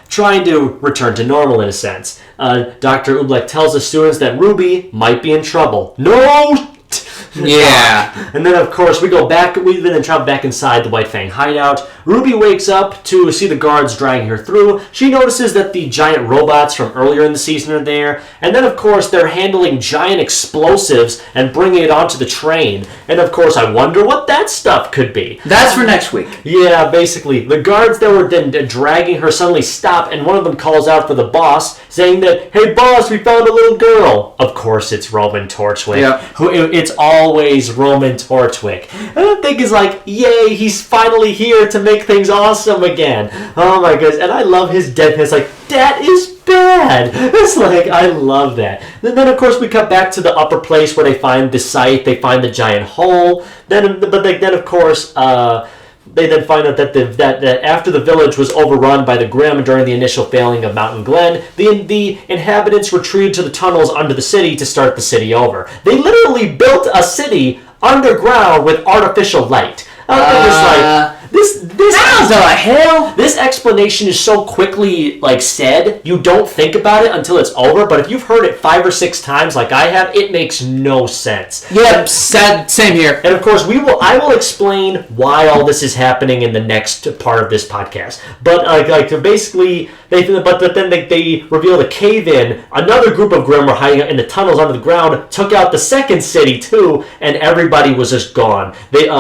trying to return to normal in a sense. Dr. Oobleck tells the students that RWBY might be in trouble. No! Yeah. And then, of course, we then travel back inside the White Fang hideout. RWBY wakes up to see the guards dragging her through. She notices that the giant robots from earlier in the season are there. And then, of course, they're handling giant explosives and bringing it onto the train. And, of course, I wonder what that stuff could be. That's for next week. Yeah, basically. The guards that were then dragging her suddenly stop, and one of them calls out for the boss, saying that, "Hey, boss, we found a little girl." Of course, it's Roman Torchwick. Yep. It's always Roman Torchwick. And I think it's like, yay, he's finally here to make things awesome again. Oh my goodness. And I love his deadness. Like, that is bad. It's like, I love that. And then, of course, we cut back to the upper place where they find the site. They find the giant hole. Then, of course, they then find out that after the village was overrun by the Grimm during the initial failing of Mountain Glen, the inhabitants retreated to the tunnels under the city to start the city over. They literally built a city underground with artificial light. How the hell? This explanation is so quickly said, you don't think about it until it's over. But if you've heard it 5 or 6 times, like I have, it makes no sense. Yep, same here. And of course, I will explain why all this is happening in the next part of this podcast. But basically, then they reveal the cave-in. Another group of Grimm were hiding out in the tunnels under the ground, took out the second city too, and everybody was just gone. They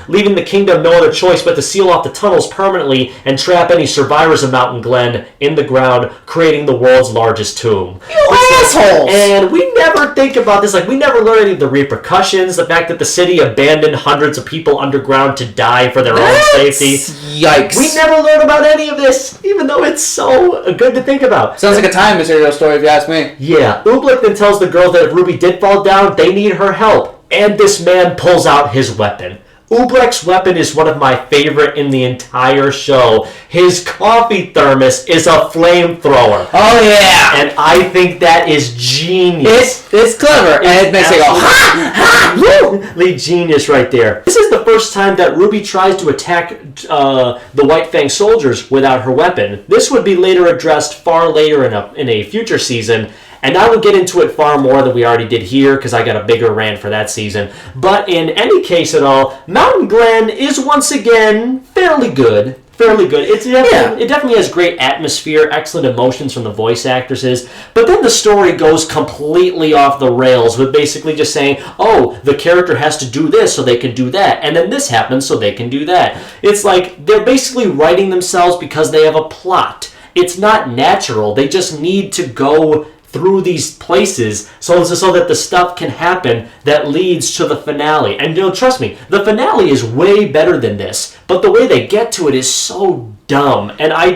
leaving the kingdom no other choice but to seal off the tunnels permanently and trap any survivors of Mountain Glen in the ground, creating the world's largest tomb. You assholes! And we never think about this. We never learn any of the repercussions. The fact that the city abandoned hundreds of people underground to die for their own safety. Yikes. We never learn about any of this, even though it's so good to think about. Sounds like a time material story if you ask me. Yeah. Oobleck then tells the girls that if RWBY did fall down, they need her help. And this man pulls out his weapon. Ubleck's weapon is one of my favorite in the entire show. His coffee thermos is a flamethrower. Oh, yeah. And I think that is genius. It's clever, and it makes it go, ha, ha, Absolutely genius right there. This is the first time that Ruby tries to attack the White Fang soldiers without her weapon. This would be later addressed far later in a future season, and I will get into it far more than we already did here because I got a bigger rant for that season. But in any case at all, Mountain Glen is once again fairly good. It definitely has great atmosphere, excellent emotions from the voice actresses, but then the story goes completely off the rails with basically just saying, oh, the character has to do this so they can do that, and then this happens so they can do that. It's like they're basically writing themselves because they have a plot. It's not natural. They just need to go through these places so that the stuff can happen that leads to the finale. And trust me, the finale is way better than this, but the way they get to it is so dumb. And I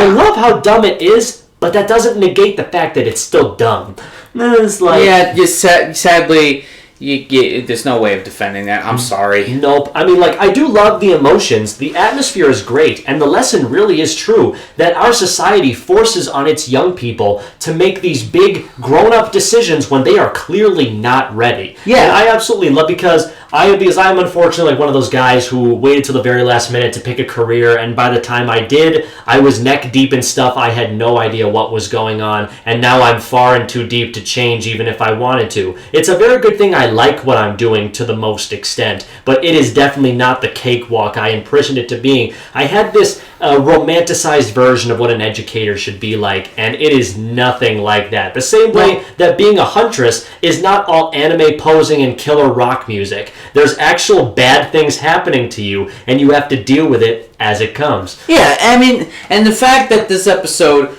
love how dumb it is, but that doesn't negate the fact that it's still dumb. It's like, sadly, there's no way of defending that. I'm sorry. Nope. I mean, I do love the emotions. The atmosphere is great. And the lesson really is true that our society forces on its young people to make these big, grown-up decisions when they are clearly not ready. Yeah. And I absolutely love because I'm unfortunately one of those guys who waited till the very last minute to pick a career, and by the time I did, I was neck deep in stuff I had no idea what was going on, and now I'm far and too deep to change even if I wanted to. It's a very good thing I like what I'm doing to the most extent, but it is definitely not the cakewalk I imprisoned it to being. I had this romanticized version of what an educator should be like, and it is nothing like that. The same way that being a huntress is not all anime posing and killer rock music. There's actual bad things happening to you, and you have to deal with it as it comes. Yeah, I mean, and the fact that this episode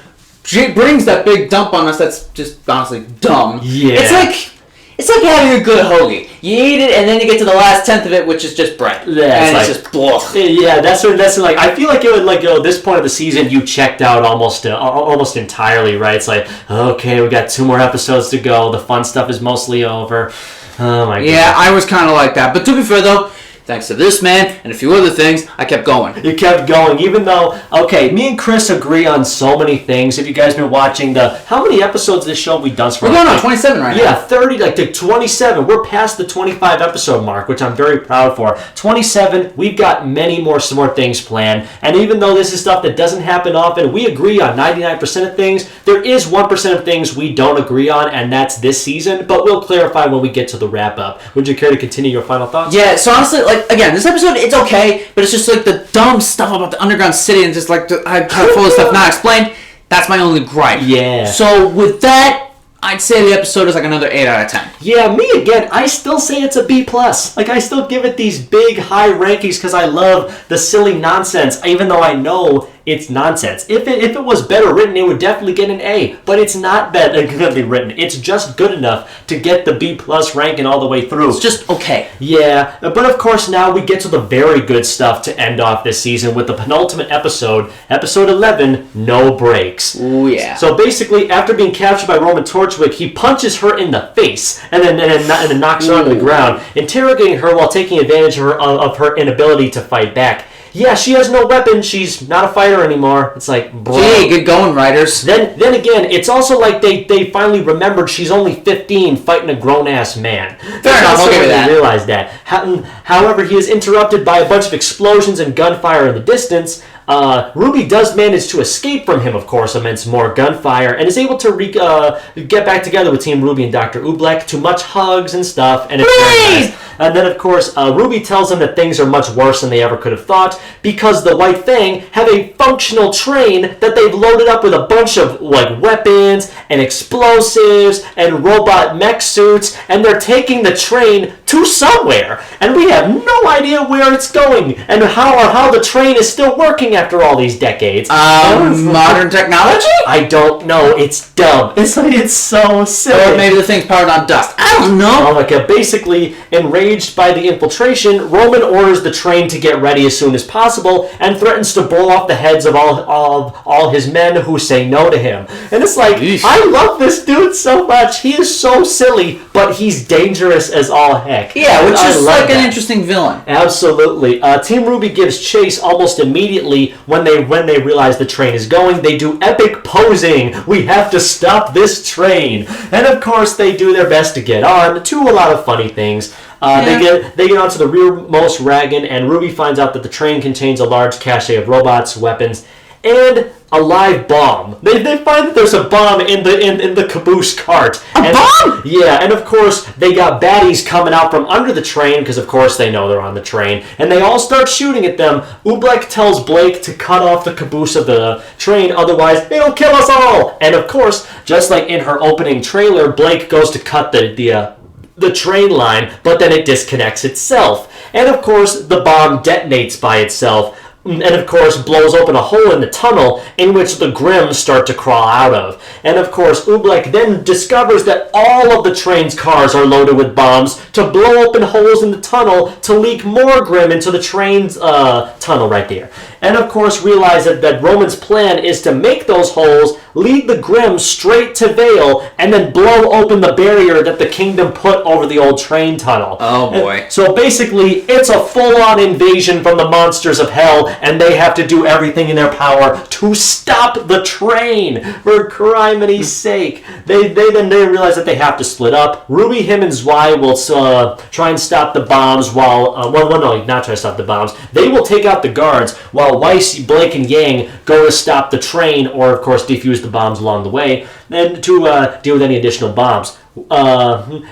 brings that big dump on us, that's just honestly dumb. Yeah. It's like having a good hoagie. You eat it, and then you get to the last tenth of it, which is just bread. Yeah, and it's just blah. Yeah, that's like, I feel like it would, this point of the season, you checked out almost entirely, right? It's like, okay, we got 2 more episodes to go. The fun stuff is mostly over. Oh my god. Yeah, I was kind of like that. But to be fair, though, thanks to this man and a few other things, I kept going. You kept going, even though, okay, me and Chris agree on so many things. Have you guys been watching how many episodes of this show have we done? We're going on 27 right now. Yeah, 30, to 27. We're past the 25 episode mark, which I'm very proud for. 27, we've got many more things planned. And even though this is stuff that doesn't happen often, we agree on 99% of things. There is 1% of things we don't agree on, and that's this season. But we'll clarify when we get to the wrap-up. Would you care to continue your final thoughts? Yeah, so honestly, again, this episode, it's okay, but it's just the dumb stuff about the underground city and just I have full of stuff not explained. That's my only gripe. Yeah. So with that, I'd say the episode is another 8 out of 10. Yeah, me again, I still say it's a B+. I still give it these big, high rankings because I love the silly nonsense, even though I know it's nonsense. If it was better written, it would definitely get an A, but it's not goodly written. It's just good enough to get the B+ ranking all the way through. It's just okay. Yeah, but of course now we get to the very good stuff to end off this season with the penultimate episode, episode 11, No Breaks. Ooh, yeah. So basically, after being captured by Roman Torchwick, he punches her in the face and then knocks her onto the ground, interrogating her while taking advantage of her inability to fight back. Yeah, she has no weapon. She's not a fighter anymore. It's like, bro. Hey, good going, writers. Then again, it's also like they finally remembered she's only 15 fighting a grown-ass man. Fair enough, I'll give you that. They realized that. However, he is interrupted by a bunch of explosions and gunfire in the distance. RWBY does manage to escape from him, of course, amidst more gunfire, and is able to get back together with Team RWBY and Dr. Ubleck to much hugs and stuff. And it's very nice. And then, of course, RWBY tells them that things are much worse than they ever could have thought because the White Fang have a functional train that they've loaded up with a bunch of weapons and explosives and robot mech suits, and they're taking the train to somewhere, and we have no idea where it's going and how the train is still working after all these decades. Modern technology? I don't know. It's dumb. It's so silly. Or maybe the thing's powered on dust. I don't know. Basically, enraged Enraged by the infiltration, Roman orders the train to get ready as soon as possible and threatens to blow off the heads of all his men who say no to him. And it's like, Eesh. I love this dude so much. He is so silly, but he's dangerous as all heck. Yeah, which I is love like that. an interesting villain. Absolutely. Team RWBY gives chase almost immediately when they realize the train is going. They do epic posing. We have to stop this train. And of course, they do their best to get on to a lot of funny things. They get onto the rearmost wagon, and RWBY finds out that the train contains a large cache of robots, weapons, and a live bomb. They find that there's a bomb in the caboose cart. A bomb? Yeah, and of course they got baddies coming out from under the train because of course they know they're on the train, and they all start shooting at them. Ublek tells Blake to cut off the caboose of the train, otherwise they'll kill us all. And of course, just like in her opening trailer, Blake goes to cut the train line, but then it disconnects itself. And of course, the bomb detonates by itself, and of course blows open a hole in the tunnel in which the Grims start to crawl out of. And of course, Ublek then discovers that all of the train's cars are loaded with bombs to blow open holes in the tunnel to leak more Grim into the train's tunnel right there. And of course realize that Roman's plan is to make those holes, lead the Grimm straight to Vale, and then blow open the barrier that the Kingdom put over the old train tunnel. Oh boy. And so basically, it's a full-on invasion from the monsters of hell, and they have to do everything in their power to stop the train, for crimini's sake. They realize that they have to split up. RWBY, him, and Zwei will try and stop the bombs while... not try to stop the bombs. They will take out the guards, while Weiss, Blake, and Yang go to stop the train, or of course defuse the bombs along the way, and to deal with any additional bombs.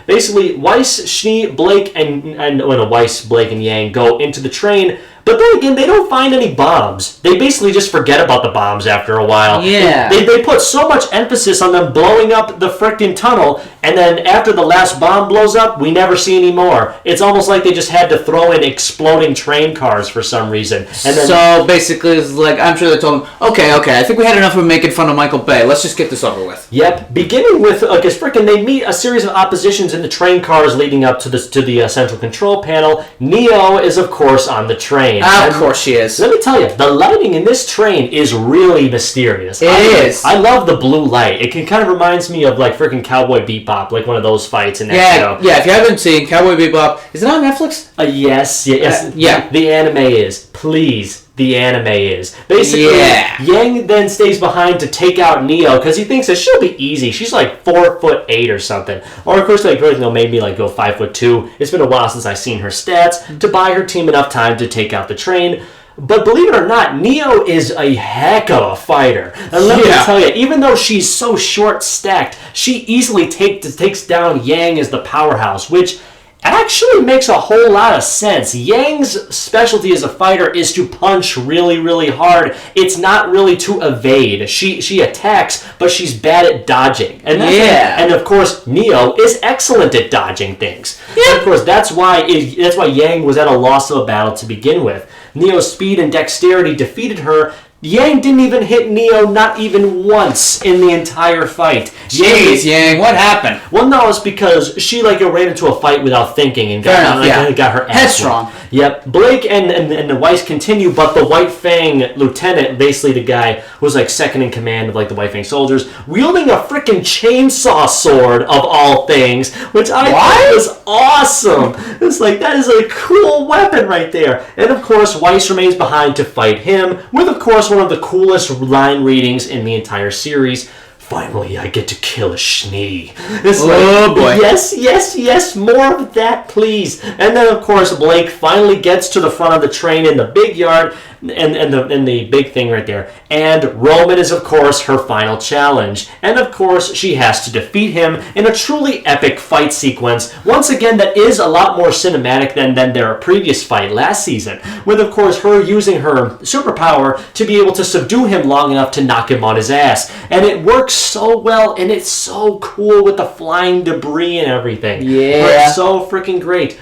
Basically, Weiss, Schnee, Blake, Weiss, Blake, and Yang go into the train, but then again, they don't find any bombs. They basically just forget about the bombs after a while. Yeah. They put so much emphasis on them blowing up the frickin' tunnel, and then after the last bomb blows up, we never see any more. It's almost like they just had to throw in exploding train cars for some reason. And then, so basically, it's like, I'm sure they told him, okay, I think we had enough of making fun of Michael Bay. Let's just get this over with. Yep. Beginning with, because frickin' they meet a series of oppositions in the train cars leading up to the central control panel. Neo is, of course, on the train. Of course she is. Let me tell you, the lighting in this train is really mysterious. It is. I love the blue light. It kind of reminds me of like freaking Cowboy Bebop, like one of those fights in that show. Yeah, if you haven't seen Cowboy Bebop, is it on Netflix? Yes. Yeah. The anime is. Please. The anime is. Basically, Yeah. Yang then stays behind to take out Neo because he thinks that she'll be easy. She's like 4'8" or something. Or of course, like maybe like go 5'2". It's been a while since I've seen her stats to buy her team enough time to take out the train. But believe it or not, Neo is a heck of a fighter. And let me tell you, even though she's so short-stacked, she easily takes down Yang as the powerhouse, which actually makes a whole lot of sense. Yang's specialty as a fighter is to punch really, really hard. It's not really to evade. She attacks, but she's bad at dodging. And of course, Neo is excellent at dodging things. Yeah. And of course, that's why Yang was at a loss of a battle to begin with. Neo's speed and dexterity defeated her. Yang didn't even hit Neo, not even once in the entire fight. Jeez, Yang, what happened? Well, no, it's because she ran into a fight without thinking and got her ass headstrong. whooped. Yep. Blake and the Weiss continue, but the White Fang lieutenant, basically the guy who's like second in command of like the White Fang soldiers, wielding a freaking chainsaw sword of all things, which I thought was awesome. It's like, that is a cool weapon right there. And of course, Weiss remains behind to fight him, with of course one of the coolest line readings in the entire series. Finally, I get to kill a Schnee. Oh boy. Yes, more of that, please. And then, of course, Blake finally gets to the front of the train in the big yard, and the big thing right there. And Roman is, of course, her final challenge. And, of course, she has to defeat him in a truly epic fight sequence. Once again, that is a lot more cinematic than their previous fight last season, with, of course, her using her superpower to be able to subdue him long enough to knock him on his ass. And it works so well, and it's so cool with the flying debris and everything. Yeah. It's so freaking great.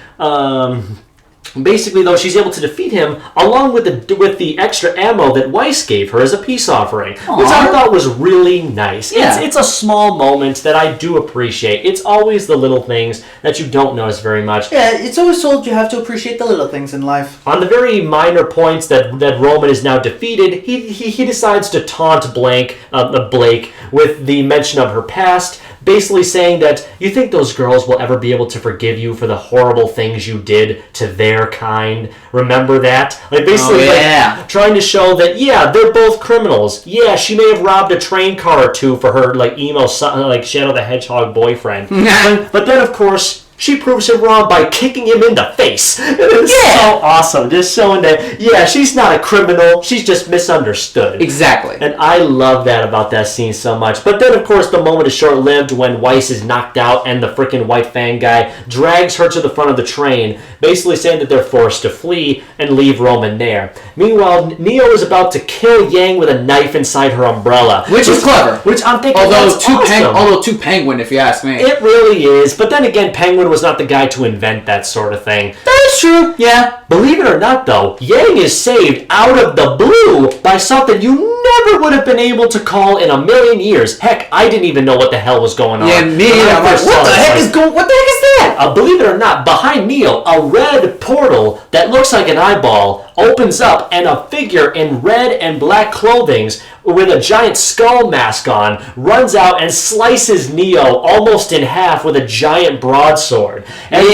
Basically, though, she's able to defeat him along with the extra ammo that Weiss gave her as a peace offering, which I thought was really nice. Yeah. It's a small moment that I do appreciate. It's always the little things that you don't notice very much. Yeah, it's always told you have to appreciate the little things in life. On the very minor points that Roman is now defeated, he decides to taunt Blake with the mention of her past, basically saying that you think those girls will ever be able to forgive you for the horrible things you did to their kind. Remember that? Like basically like, trying to show that, yeah, they're both criminals. Yeah, she may have robbed a train car or two for her like emo like Shadow the Hedgehog boyfriend. but then of course she proves him wrong by kicking him in the face. It's so awesome. Just showing that, yeah, she's not a criminal. She's just misunderstood. Exactly. And I love that about that scene so much. But then, of course, the moment is short-lived when Weiss is knocked out and the freaking White Fang guy drags her to the front of the train, basically saying that they're forced to flee and leave Roman there. Meanwhile, Neo is about to kill Yang with a knife inside her umbrella. Which is clever. Which I'm thinking, although awesome. too Penguin, if you ask me. It really is. But then again, Penguin was not the guy to invent that sort of thing. That is true, yeah. Believe it or not, though, Yang is saved out of the blue by something you never would have been able to call in a million years. Heck, I didn't even know what the hell was going on. Yeah, me neither. I'm like, what the heck is that? Believe it or not, behind Neo, a red portal that looks like an eyeball opens up, and a figure in red and black clothing with a giant skull mask on runs out and slices Neo almost in half with a giant broadsword. And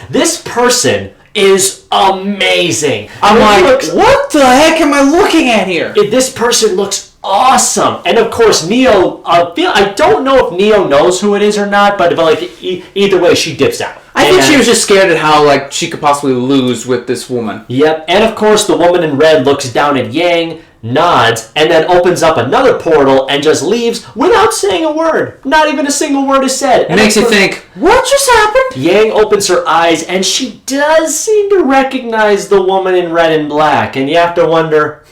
this person is amazing. I'm like, what the heck am I looking at here? This person looks awesome. And of course, Neo, I don't know if Neo knows who it is or not, but like either way, she dips out. I think she was just scared at how like she could possibly lose with this woman. Yep. And of course, the woman in red looks down at Yang, nods, and then opens up another portal and just leaves without saying a word. Not even a single word is said. It makes you think, what just happened? Yang opens her eyes, and she does seem to recognize the woman in red and black. And you have to wonder,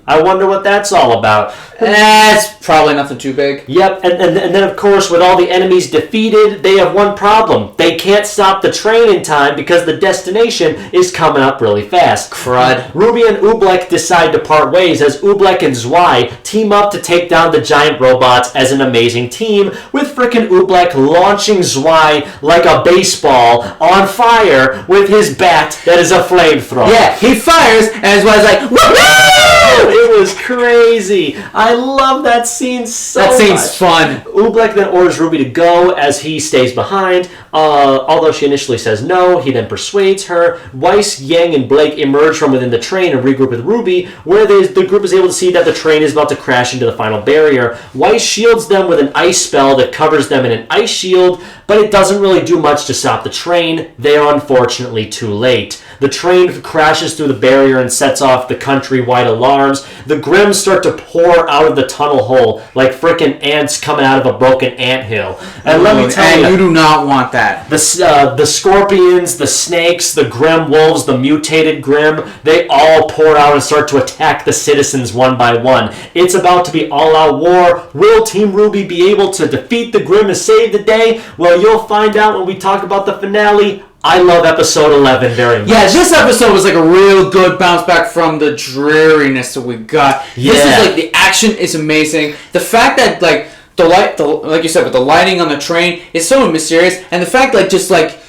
I wonder what that's all about. That's probably nothing too big. Yep, and then of course, with all the enemies defeated, they have one problem. They can't stop the train in time because the destination is coming up really fast. Crud. RWBY and Oobleck decide to part ways as Oobleck and Zwei team up to take down the giant robots as an amazing team, with frickin' Oobleck launching Zwei like a baseball on fire with his bat that is a flamethrower. Yeah, he fires, and Zwei's like, woohoo! It was crazy. I love that scene so much. That scene's fun. Oobleck then orders RWBY to go as he stays behind. Although she initially says no, he then persuades her. Weiss, Yang, and Blake emerge from within the train and regroup with RWBY, where the group is able to see that the train is about to crash into the final barrier. Weiss shields them with an ice spell that covers them in an ice shield, but it doesn't really do much to stop the train. They are unfortunately too late. The train crashes through the barrier and sets off the countrywide alarms. The Grims start to pour out of the tunnel hole like frickin' ants coming out of a broken anthill. And let me tell you, you do not want that. The scorpions, the snakes, the Grim wolves, the mutated Grim, they all pour out and start to attack the citizens one by one. It's about to be all-out war. Will Team RWBY be able to defeat the Grim and save the day? Well, you'll find out when we talk about the finale. I love episode 11 very much. Yeah, this episode was like a real good bounce back from the dreariness that we got. Yeah. This is like, the action is amazing. The fact that like like you said, with the lighting on the train is so mysterious, and the fact like just like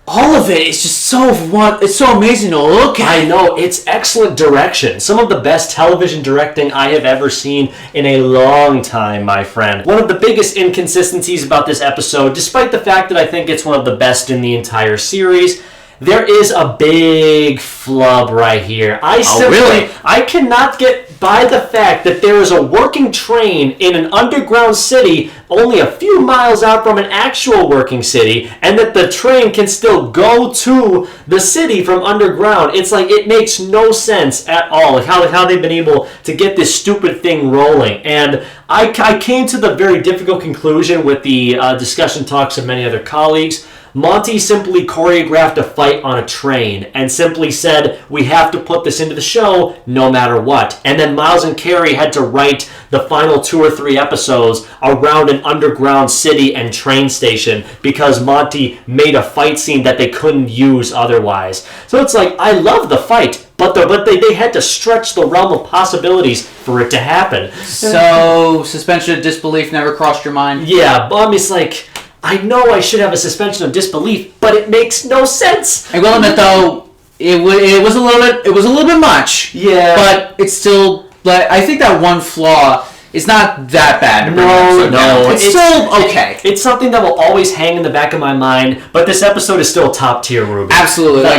all of it is just it's so amazing to look at. I know, it's excellent direction. Some of the best television directing I have ever seen in a long time, my friend. One of the biggest inconsistencies about this episode, despite the fact that I think it's one of the best in the entire series, there is a big flub right here. I cannot get by the fact that there is a working train in an underground city only a few miles out from an actual working city, and that the train can still go to the city from underground. It's like, it makes no sense at all, like how they've been able to get this stupid thing rolling. And I came to the very difficult conclusion with the discussion talks of many other colleagues. Monty simply choreographed a fight on a train and simply said, we have to put this into the show no matter what. And then Miles and Carrie had to write the final 2 or 3 episodes around an underground city and train station because Monty made a fight scene that they couldn't use otherwise. So it's like, I love the fight, but they had to stretch the realm of possibilities for it to happen. So, suspension of disbelief never crossed your mind? Yeah, but it's like, I know I should have a suspension of disbelief, but it makes no sense. I will admit though, it was a little bit much. Yeah. But it's still, I think that one flaw is not that bad. No. It's still okay. It's something that will always hang in the back of my mind, but this episode is still top tier, RWBY. Absolutely.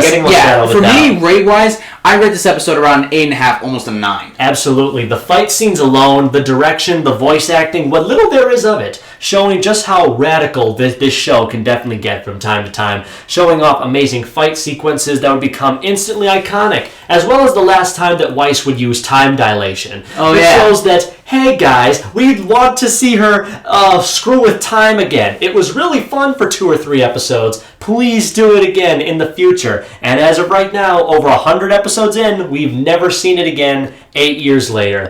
For me, me, rate-wise, I rate this episode around 8.5, almost a 9. Absolutely. The fight scenes alone, the direction, the voice acting, what little there is of it, showing just how radical this show can definitely get from time to time, showing off amazing fight sequences that would become instantly iconic, as well as the last time that Weiss would use time dilation. It shows that, hey guys, we'd want to see her screw with time again. It was really fun for 2 or 3 episodes. Please do it again in the future. And as of right now, over 100 episodes in, we've never seen it again 8 years later.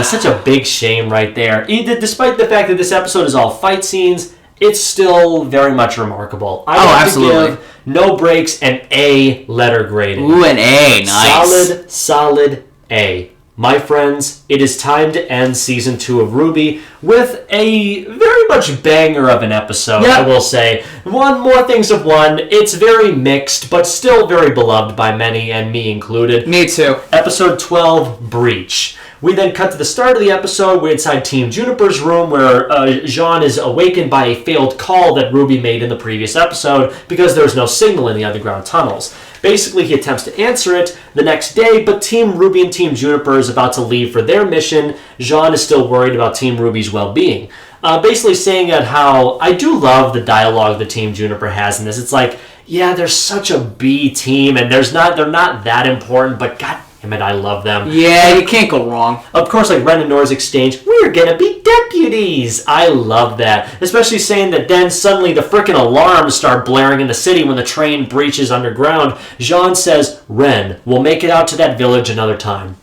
Such a big shame right there. Despite the fact that this episode is all fight scenes, it's still very much remarkable. I have to give No Breaks an A letter grading. Ooh, an A. Nice. Solid A. My friends, it is time to end Season 2 of RWBY with a very much banger of an episode, I will say. More things of one. It's very mixed, but still very beloved by many, and me included. Me too. Episode 12, Breach. We then cut to the start of the episode. We're inside Team Juniper's room where Jean is awakened by a failed call that RWBY made in the previous episode because there's no signal in the underground tunnels. Basically, he attempts to answer it the next day, but Team RWBY and Team Juniper is about to leave for their mission. Jean is still worried about Team RWBY's well-being. Basically saying that how I do love the dialogue that Team Juniper has in this. It's like, yeah, they're such a B team, and they're not that important, but God damn it, I love them. Yeah, you can't go wrong. Of course, like Ren and Nora's exchange, we're gonna be deputies. I love that. Especially saying that then suddenly the frickin' alarms start blaring in the city when the train breaches underground. Jean says, Ren, we'll make it out to that village another time.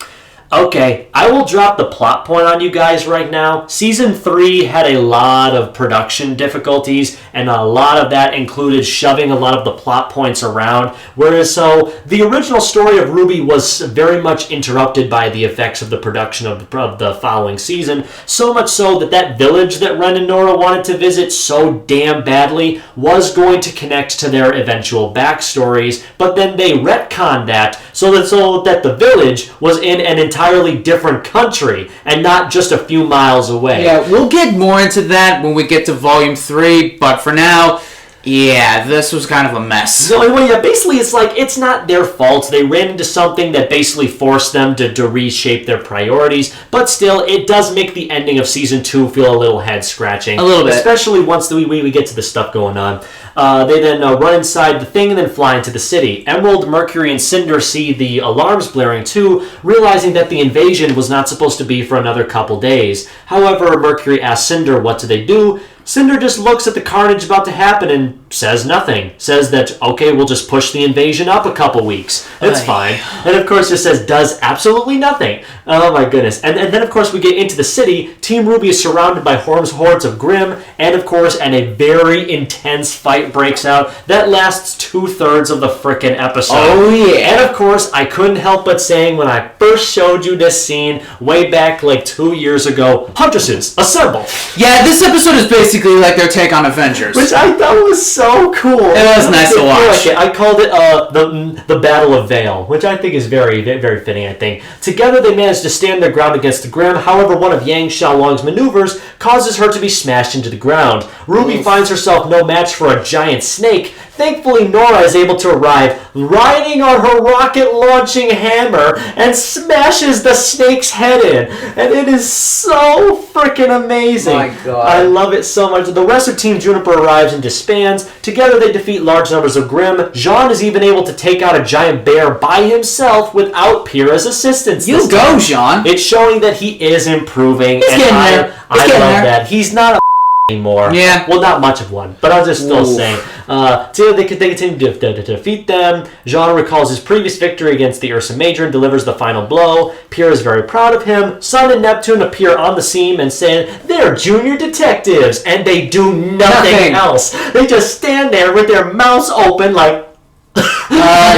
Okay, I will drop the plot point on you guys right now. Season 3 had a lot of production difficulties, and a lot of that included shoving a lot of the plot points around. Whereas, so, the original story of RWBY was very much interrupted by the effects of the production of the following season. So much so that village that Ren and Nora wanted to visit so damn badly was going to connect to their eventual backstories, but then they retconned that so that the village was in an entirely different country and not just a few miles away. Yeah, we'll get more into that when we get to Volume 3, but for now, yeah, this was kind of a mess. So, yeah, basically it's like, it's not their fault. They ran into something that basically forced them to reshape their priorities, but still, it does make the ending of Season 2 feel a little head-scratching. A little bit. Especially once we get to the stuff going on. They then run inside the thing and then fly into the city. Emerald, Mercury, and Cinder see the alarms blaring too, realizing that the invasion was not supposed to be for another couple days. However, Mercury asks Cinder what do. Cinder just looks at the carnage about to happen and says nothing. Says that, okay, we'll just push the invasion up a couple weeks. It's fine. And of course just says, does absolutely nothing. Oh my goodness. And then of course we get into the city. Team RWBY is surrounded by hordes of Grimm. And of course, a very intense fight breaks out that lasts 2/3 of the frickin' episode. Oh yeah. And of course, I couldn't help but saying when I first showed you this scene way back like 2 years ago, Huntresses, assemble. Yeah, this episode is basically like their take on Avengers. Which I thought was so cool. It was nice to watch. I called it the Battle of Vale, which I think is very, very fitting, I think. Together they managed to stand their ground against the Grimm. However, one of Yang Xiaolong's maneuvers causes her to be smashed into the ground. RWBY finds herself no match for a giant snake. Thankfully, Nora is able to arrive, riding on her rocket-launching hammer, and smashes the snake's head in. And it is so freaking amazing. My God. I love it so much. The rest of Team Juniper arrives and disbands. Together, they defeat large numbers of Grimm. Jean is even able to take out a giant bear by himself without Pyrrha's assistance. You go, Jean. It's showing that he is improving. He's getting there. I love that. He's not a anymore. Yeah. Well, not much of one, but I'll just still say. So they continue to defeat them. Jean recalls his previous victory against the Ursa Major and delivers the final blow. Pierre is very proud of him. Sun and Neptune appear on the scene and say they're junior detectives, and they do nothing else. They just stand there with their mouths open like,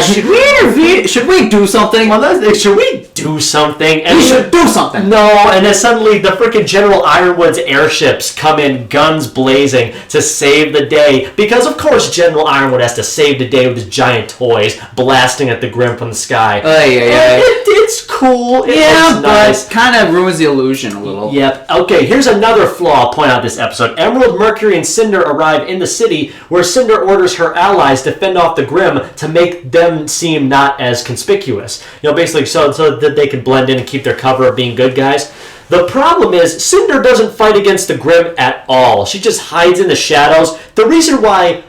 should we intervene? Should we do something? Well, should we do something? And we should do something. No, and then suddenly the freaking General Ironwood's airships come in, guns blazing, to save the day. Because of course General Ironwood has to save the day with his giant toys blasting at the Grim from the sky. It's cool. It's nice. But kind of ruins the illusion a little. Yep. Okay, here's another flaw I'll point out this episode. Emerald, Mercury, and Cinder arrive in the city, where Cinder orders her allies to fend off the Grim to make them seem not as conspicuous. Basically so that they can blend in and keep their cover of being good guys. The problem is, Cinder doesn't fight against the Grim at all. She just hides in the shadows. The reason why,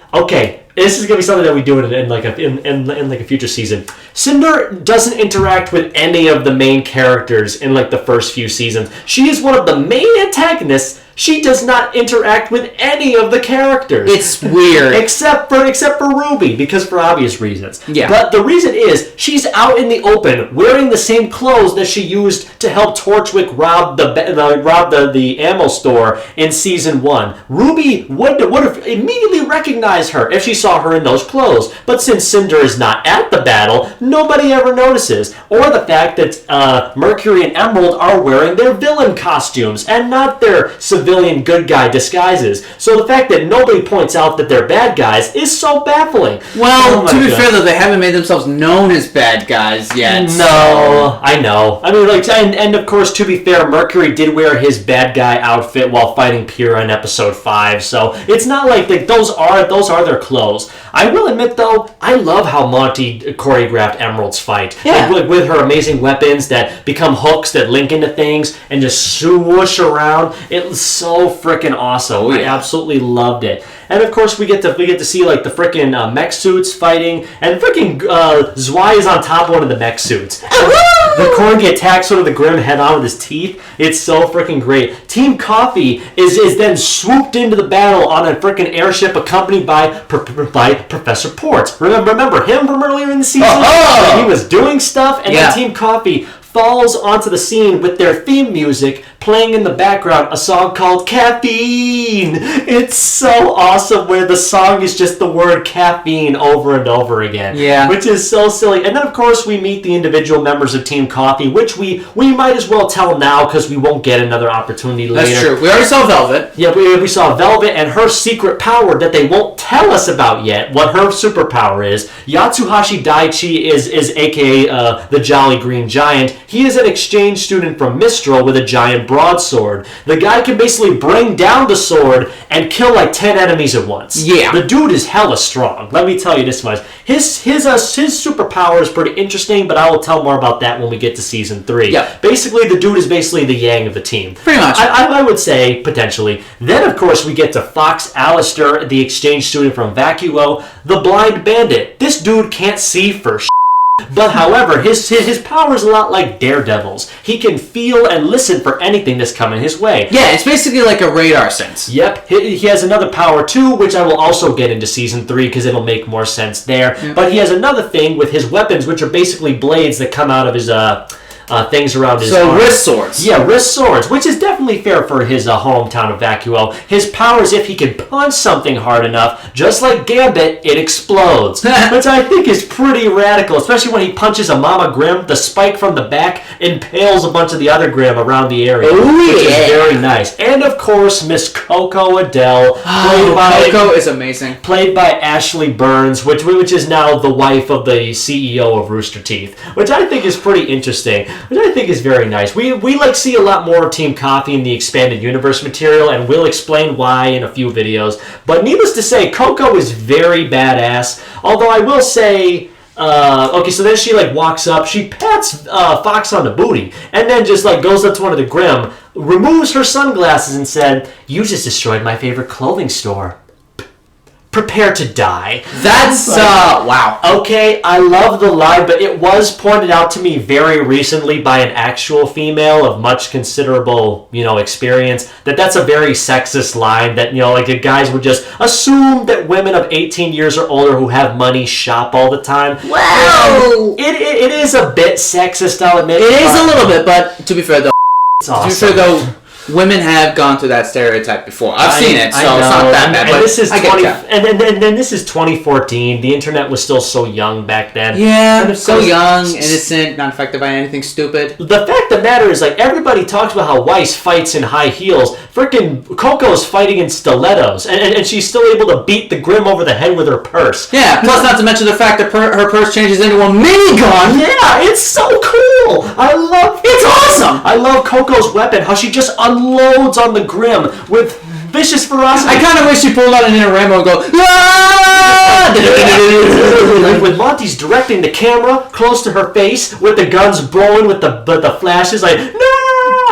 this is gonna be something that we do in like a future season. Cinder doesn't interact with any of the main characters in like the first few seasons. She is one of the main antagonists. She does not interact with any of the characters. It's weird. Except for RWBY, because for obvious reasons. Yeah. But the reason is, she's out in the open, wearing the same clothes that she used to help Torchwick rob the ammo store in season 1. RWBY would have immediately recognized her if she saw her in those clothes. But since Cinder is not at the battle, nobody ever notices. Or the fact that Mercury and Emerald are wearing their villain costumes and not their civilian good guy disguises. So the fact that nobody points out that they're bad guys is so baffling. Well, to be fair though, they haven't made themselves known as bad guys yet. No, I know. I mean, and of course, to be fair, Mercury did wear his bad guy outfit while fighting Pyrrha in episode 5. So it's not like those are their clothes. I will admit though, I love how Monty choreographed Emerald's fight. Yeah. Like, with her amazing weapons that become hooks that link into things and just swoosh around. It was so freaking awesome. Oh, yeah. I absolutely loved it. And of course, we get to see like the freaking mech suits fighting, and freaking Zwei is on top of one of the mech suits. The Corgi attacks sort of the Grim head on with his teeth. It's so freaking great. Team Coffee is then swooped into the battle on a freaking airship accompanied by Professor Ports. Remember him from earlier in the season? Oh! He was doing stuff, and then Team Coffee falls onto the scene with their theme music playing in the background, a song called Caffeine. It's so awesome, where the song is just the word caffeine over and over again. Yeah. Which is so silly. And then, of course, we meet the individual members of Team Coffee, which we might as well tell now because we won't get another opportunity later. That's true. We already saw Velvet. Yeah, we saw Velvet and her secret power that they won't tell us about yet, what her superpower is. Yatsuhashi Daichi is a.k.a. the Jolly Green Giant. He is an exchange student from Mistral with a giant broadsword. The guy can basically bring down the sword and kill like 10 enemies at once. Yeah. The dude is hella strong. Let me tell you this much. His superpower is pretty interesting, but I will tell more about that when we get to season 3. Yeah. Basically, the dude is basically the Yang of the team. Pretty much. I would say, potentially. Then, of course, we get to Fox Alistair, the exchange student from Vacuo, the blind bandit. This dude can't see for but however, his power is a lot like Daredevil's. He can feel and listen for anything that's coming his way. Yeah, it's basically like a radar sense. Yep, he has another power too, which I will also get into season 3 because it'll make more sense there. Yeah. But he has another thing with his weapons, which are basically blades that come out of his things around his arm. Wrist swords. Yeah, wrist swords, which is definitely fair for his hometown of Vacuo. His power is if he can punch something hard enough, just like Gambit, it explodes. Which I think is pretty radical, especially when he punches a Mama Grim. The spike from the back impales a bunch of the other Grim around the area. Ooh, which is very nice. And of course, Miss Coco Adele. Coco is amazing. Played by Ashley Burns, which is now the wife of the CEO of Rooster Teeth. Which I think is pretty interesting. Which I think is very nice. We see a lot more of Team Coffee in the expanded universe material, and we'll explain why in a few videos. But needless to say, Coco is very badass. Although I will say, so then she walks up, she pats Fox on the booty, and then just goes up to one of the Grim, removes her sunglasses, and said, "You just destroyed my favorite clothing store." prepare to die. That's, wow. Okay, I love the line, but it was pointed out to me very recently by an actual female of much considerable, experience, that's a very sexist line that, like the guys would just assume that women of 18 years or older who have money shop all the time. Wow! It is a bit sexist, I'll admit. It is a little bit, but to be fair, though, It's awesome. women have gone through that stereotype before. I've seen it, so it's not that bad. And But this is I get 20, ya. and then this is 2014. The internet was still so young back then. Yeah, And of so course, young, innocent, not affected by anything stupid. The fact of the matter is, like, everybody talks about how Weiss fights in high heels. Frickin' Coco's fighting in stilettos, and she's still able to beat the Grim over the head with her purse. Yeah, plus not to mention the fact that her purse changes into a minigun. Yeah, it's so cool. It's awesome. I love Coco's weapon, how she just unloads on the Grim with vicious ferocity. I kind of wish she pulled out an inner Rambo and go, "Ah!" Like with Monty's directing the camera close to her face with the guns blowing with the flashes, like, no!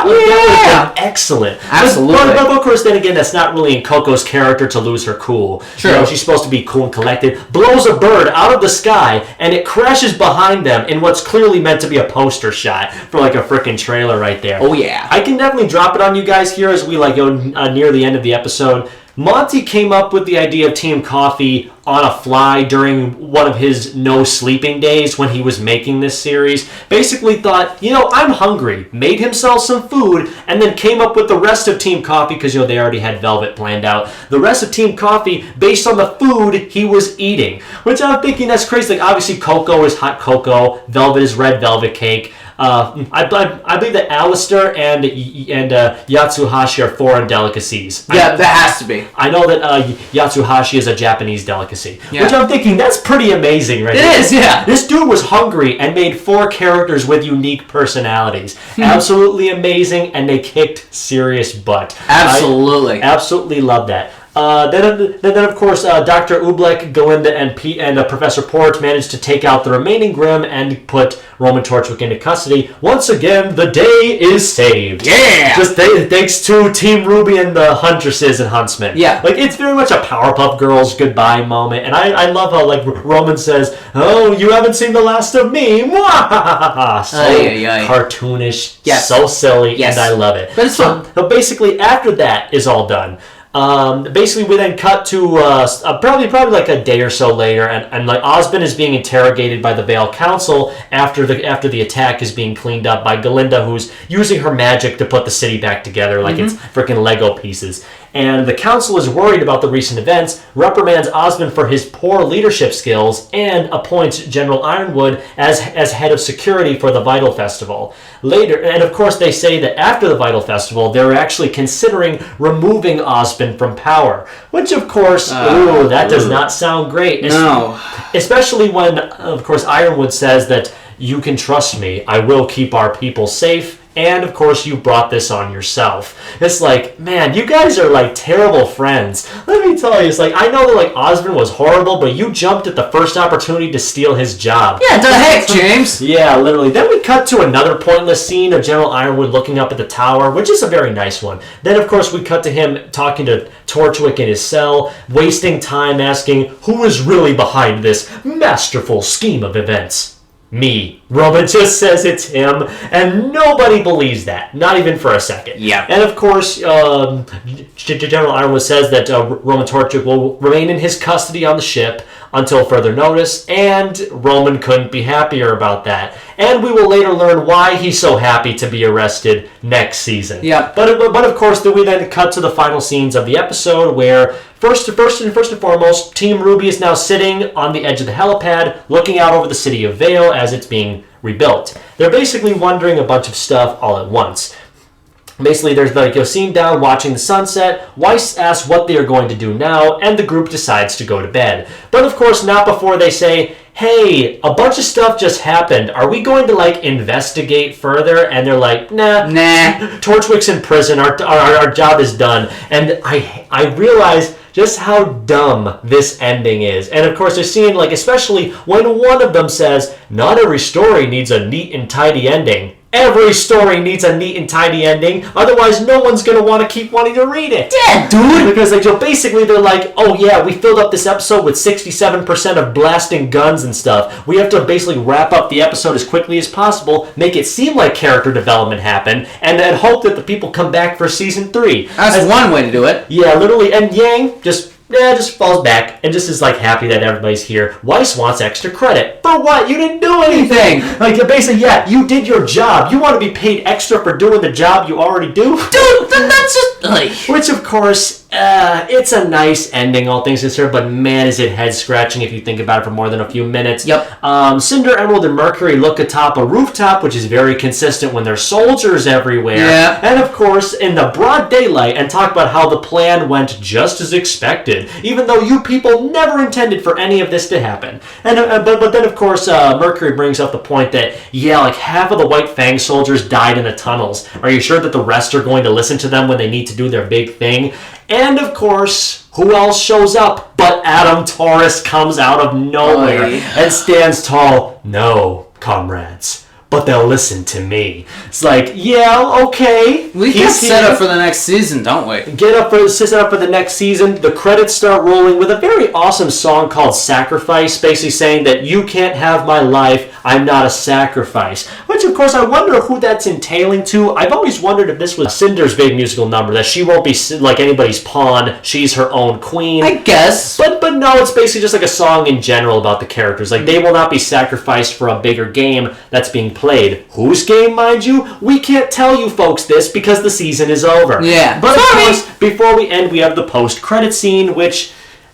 Yeah. Excellent. Absolutely. But of course, then again, that's not really in Coco's character to lose her cool. Sure. She's supposed to be cool and collected. Blows a bird out of the sky, and it crashes behind them in what's clearly meant to be a poster shot for like a frickin' trailer right there. Oh, yeah. I can definitely drop it on you guys here as we go near the end of the episode. Monty came up with the idea of Team Coffee on a fly during one of his no sleeping days when he was making this series. Basically thought, I'm hungry. Made himself some food and then came up with the rest of Team Coffee because, they already had Velvet planned out. The rest of Team Coffee based on the food he was eating. Which I'm thinking that's crazy. Like, obviously Cocoa is hot cocoa. Velvet is red velvet cake. I believe that Alistair and Yatsuhashi are foreign delicacies. Yeah, that has to be. I know that Yatsuhashi is a Japanese delicacy, Yeah. which I'm thinking that's pretty amazing, right? It is, yeah. This dude was hungry and made 4 characters with unique personalities. Absolutely amazing, and they kicked serious butt. Absolutely. I absolutely love that. Then of course, Dr. Oobleck, Galinda, and Professor Port managed to take out the remaining Grim and put Roman Torchwick into custody. Once again, the day is saved. Yeah! Just thanks to Team RWBY and the Huntresses and Huntsmen. Yeah. Like, it's very much a Powerpuff Girls goodbye moment, and I love how, like, Roman says, "Oh, you haven't seen the last of me." Mwah! So cartoonish, Yes. so silly, Yes. and I love it. But it's fun. So basically, after that is all done, basically we then cut to probably like a day or so later, and like Osmond is being interrogated by the Vale Council after the attack is being cleaned up by Galinda, who's using her magic to put the city back together like it's freaking Lego pieces. And the council is worried about the recent events, reprimands Osmond for his poor leadership skills, and appoints General Ironwood as head of security for the Vital Festival. Later, and of course they say that after the Vital Festival, they're actually considering removing Osmond from power. Which, of course, that does not sound great. No. Especially when, of course, Ironwood says that, "You can trust me, I will keep our people safe. And, of course, you brought this on yourself." It's like, man, you guys are, like, terrible friends. Let me tell you, it's like, I know that, like, Osmond was horrible, but you jumped at the first opportunity to steal his job. Yeah, the heck, James? Yeah, literally. Then we cut to another pointless scene of General Ironwood looking up at the tower, which is a very nice one. Then, of course, we cut to him talking to Torchwick in his cell, wasting time asking, who is really behind this masterful scheme of events? Me. Roman just says it's him, and nobody believes that, not even for a second. Yeah. And of course, General Ironwood says that Roman Torchwick will remain in his custody on the ship until further notice, and Roman couldn't be happier about that. And we will later learn why he's so happy to be arrested next season. Yeah. But of course, we then cut to the final scenes of the episode where First and foremost, Team RWBY is now sitting on the edge of the helipad, looking out over the city of Vale as it's being rebuilt. They're basically wondering a bunch of stuff all at once. Basically, there's like a scene down watching the sunset. Weiss asks what they are going to do now, and the group decides to go to bed. But of course, not before they say, "Hey, a bunch of stuff just happened. Are we going to like investigate further?" And they're like, "Nah. Torchwick's in prison. Our job is done." And I realize just how dumb this ending is. And of course, they're seeing, like, especially when one of them says, "Not every story needs a neat and tidy ending." Every story needs a neat and tidy ending, otherwise no one's going to want to keep wanting to read it. Yeah, dude! Because like, so basically they're like, oh yeah, we filled up this episode with 67% of blasting guns and stuff. We have to basically wrap up the episode as quickly as possible, make it seem like character development happened, and then hope that the people come back for season 3. That's one way to do it. Yeah, literally, and Yang just falls back and just is like happy that everybody's here. Weiss wants extra credit. For what? You didn't do anything. Like, basically, yeah, you did your job. You want to be paid extra for doing the job you already do? Dude, that's just... like... Which, of course, it's a nice ending, all things considered, but man, is it head-scratching if you think about it for more than a few minutes. Yep. Cinder, Emerald, and Mercury look atop a rooftop, which is very consistent when there's soldiers everywhere. Yeah. And, of course, in the broad daylight, and talk about how the plan went just as expected, even though you people never intended for any of this to happen. And but then, of course, Mercury brings up the point that, yeah, like half of the White Fang soldiers died in the tunnels. Are you sure that the rest are going to listen to them when they need to do their big thing? And, of course, who else shows up but Adam Taurus comes out of nowhere and stands tall. No, comrades, but they'll listen to me. It's like, yeah, okay. We get set up for the next season, don't we? Set up for the next season. The credits start rolling with a very awesome song called Sacrifice, basically saying that you can't have my life, I'm not a sacrifice. Which, of course, I wonder who that's entailing to. I've always wondered if this was Cinder's big musical number, that she won't be like anybody's pawn, she's her own queen. I guess. But no, it's basically just like a song in general about the characters. Like, they will not be sacrificed for a bigger game that's being played. Whose game, mind you? We can't tell you folks this because the season is over. Yeah. But of course, before we end, we have the post-credit scene, which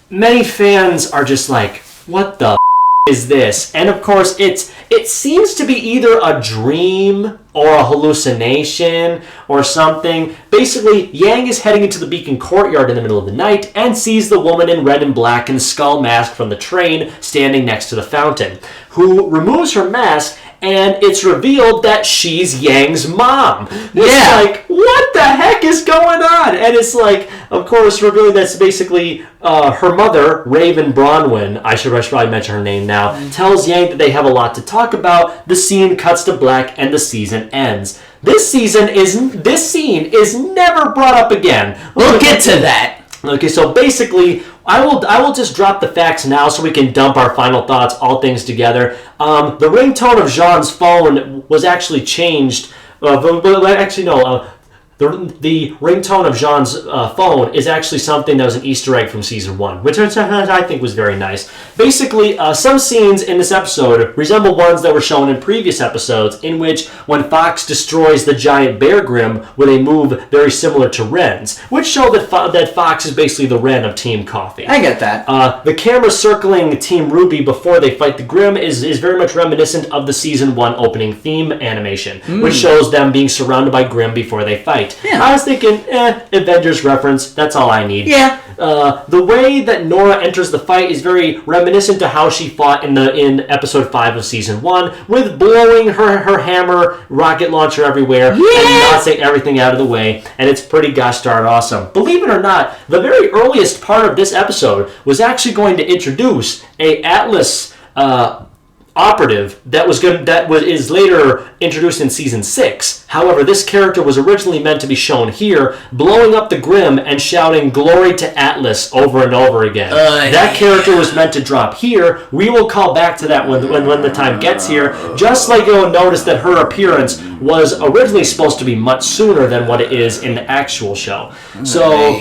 many fans are just like, what the is this? And of course, it seems to be either a dream or a hallucination or something. Basically, Yang is heading into the Beacon courtyard in the middle of the night and sees the woman in red and black and skull mask from the train standing next to the fountain, who removes her mask, and it's revealed that she's Yang's mom. It's like, what the heck is going on? And it's like, of course, revealing that's basically her mother, Raven Bronwyn, I should probably mention her name now, tells Yang that they have a lot to talk about. The scene cuts to black and the season ends. This scene is never brought up again. We'll get to that. Okay, so basically, I will just drop the facts now so we can dump our final thoughts, all things together. The ringtone of Jean's phone was actually changed. The ringtone of Jean's phone is actually something that was an Easter egg from season 1, which I think was very nice. Basically, some scenes in this episode resemble ones that were shown in previous episodes, in which when Fox destroys the giant Bear Grimm with a move very similar to Ren's, which show that Fox is basically the Ren of Team Coffee. I get that. The camera circling Team RWBY before they fight the Grimm is very much reminiscent of the season 1 opening theme animation, which shows them being surrounded by Grimm before they fight. Yeah. I was thinking, Avengers reference, that's all I need. Yeah. The way that Nora enters the fight is very reminiscent to how she fought in episode 5 of season 1, with blowing her hammer rocket launcher everywhere and knocking everything out of the way, and it's pretty gosh darn awesome. Believe it or not, the very earliest part of this episode was actually going to introduce a Atlas operative that is later introduced in season 6. However, this character was originally meant to be shown here, blowing up the Grimm and shouting "Glory to Atlas" over and over again. That character was meant to drop here. We will call back to that when the time gets here. Just like you'll notice that her appearance was originally supposed to be much sooner than what it is in the actual show. So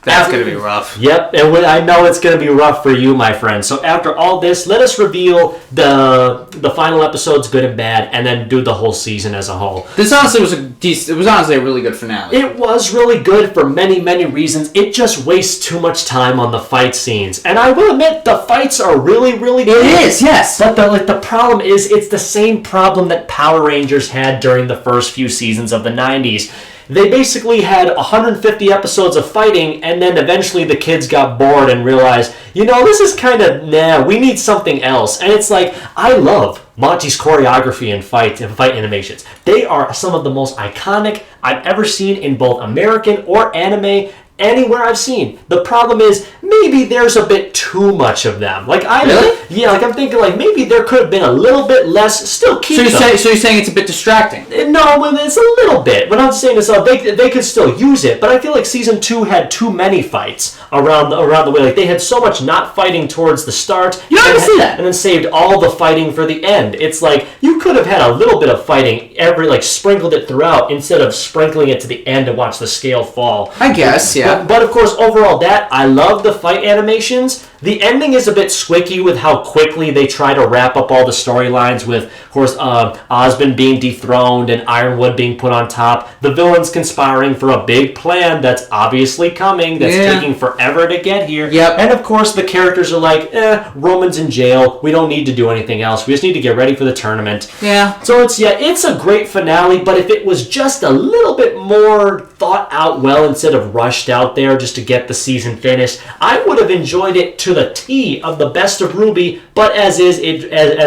That's going to be rough. Yep, and I know it's going to be rough for you, my friend. So after all this, let us reveal the final episodes, good and bad, and then do the whole season as a whole. This honestly was a really good finale. It was really good for many, many reasons. It just wastes too much time on the fight scenes. And I will admit, the fights are really, really good. It is, yes. But the problem is, it's the same problem that Power Rangers had during the first few seasons of the 90s. They basically had 150 episodes of fighting, and then eventually the kids got bored and realized, this is kind of, we need something else. And it's like, I love Monty's choreography and fight animations. They are some of the most iconic I've ever seen in both American or anime anywhere I've seen. The problem is maybe there's a bit too much of them. Really? Yeah, I'm thinking maybe there could have been a little bit less. Still keep them. So you're saying it's a bit distracting? No, it's a little bit. What I'm saying is they could still use it, but I feel like season 2 had too many fights around the way. Like they had so much not fighting towards the start. You don't see that. And then saved all the fighting for the end. It's like you could have had a little bit of fighting sprinkled it throughout instead of sprinkling it to the end to watch the scale fall. I guess, yeah. But of course, overall, I love the fight animations. The ending is a bit squicky with how quickly they try to wrap up all the storylines with, of course, Osmond being dethroned and Ironwood being put on top. The villains conspiring for a big plan that's obviously coming, that's taking forever to get here. Yep. And of course, the characters are like, Roman's in jail. We don't need to do anything else. We just need to get ready for the tournament. Yeah. So it's a great finale, but if it was just a little bit more thought out well instead of rushed out there just to get the season finished, I would have enjoyed it to the T of the best of RWBY, but as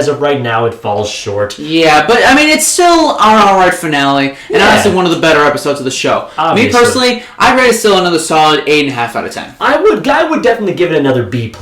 of right now, it falls short. Yeah, but I mean, it's still an alright finale, and honestly, one of the better episodes of the show. Obviously. Me personally, I'd rate it still another solid 8.5 out of 10. I would definitely give it another B+,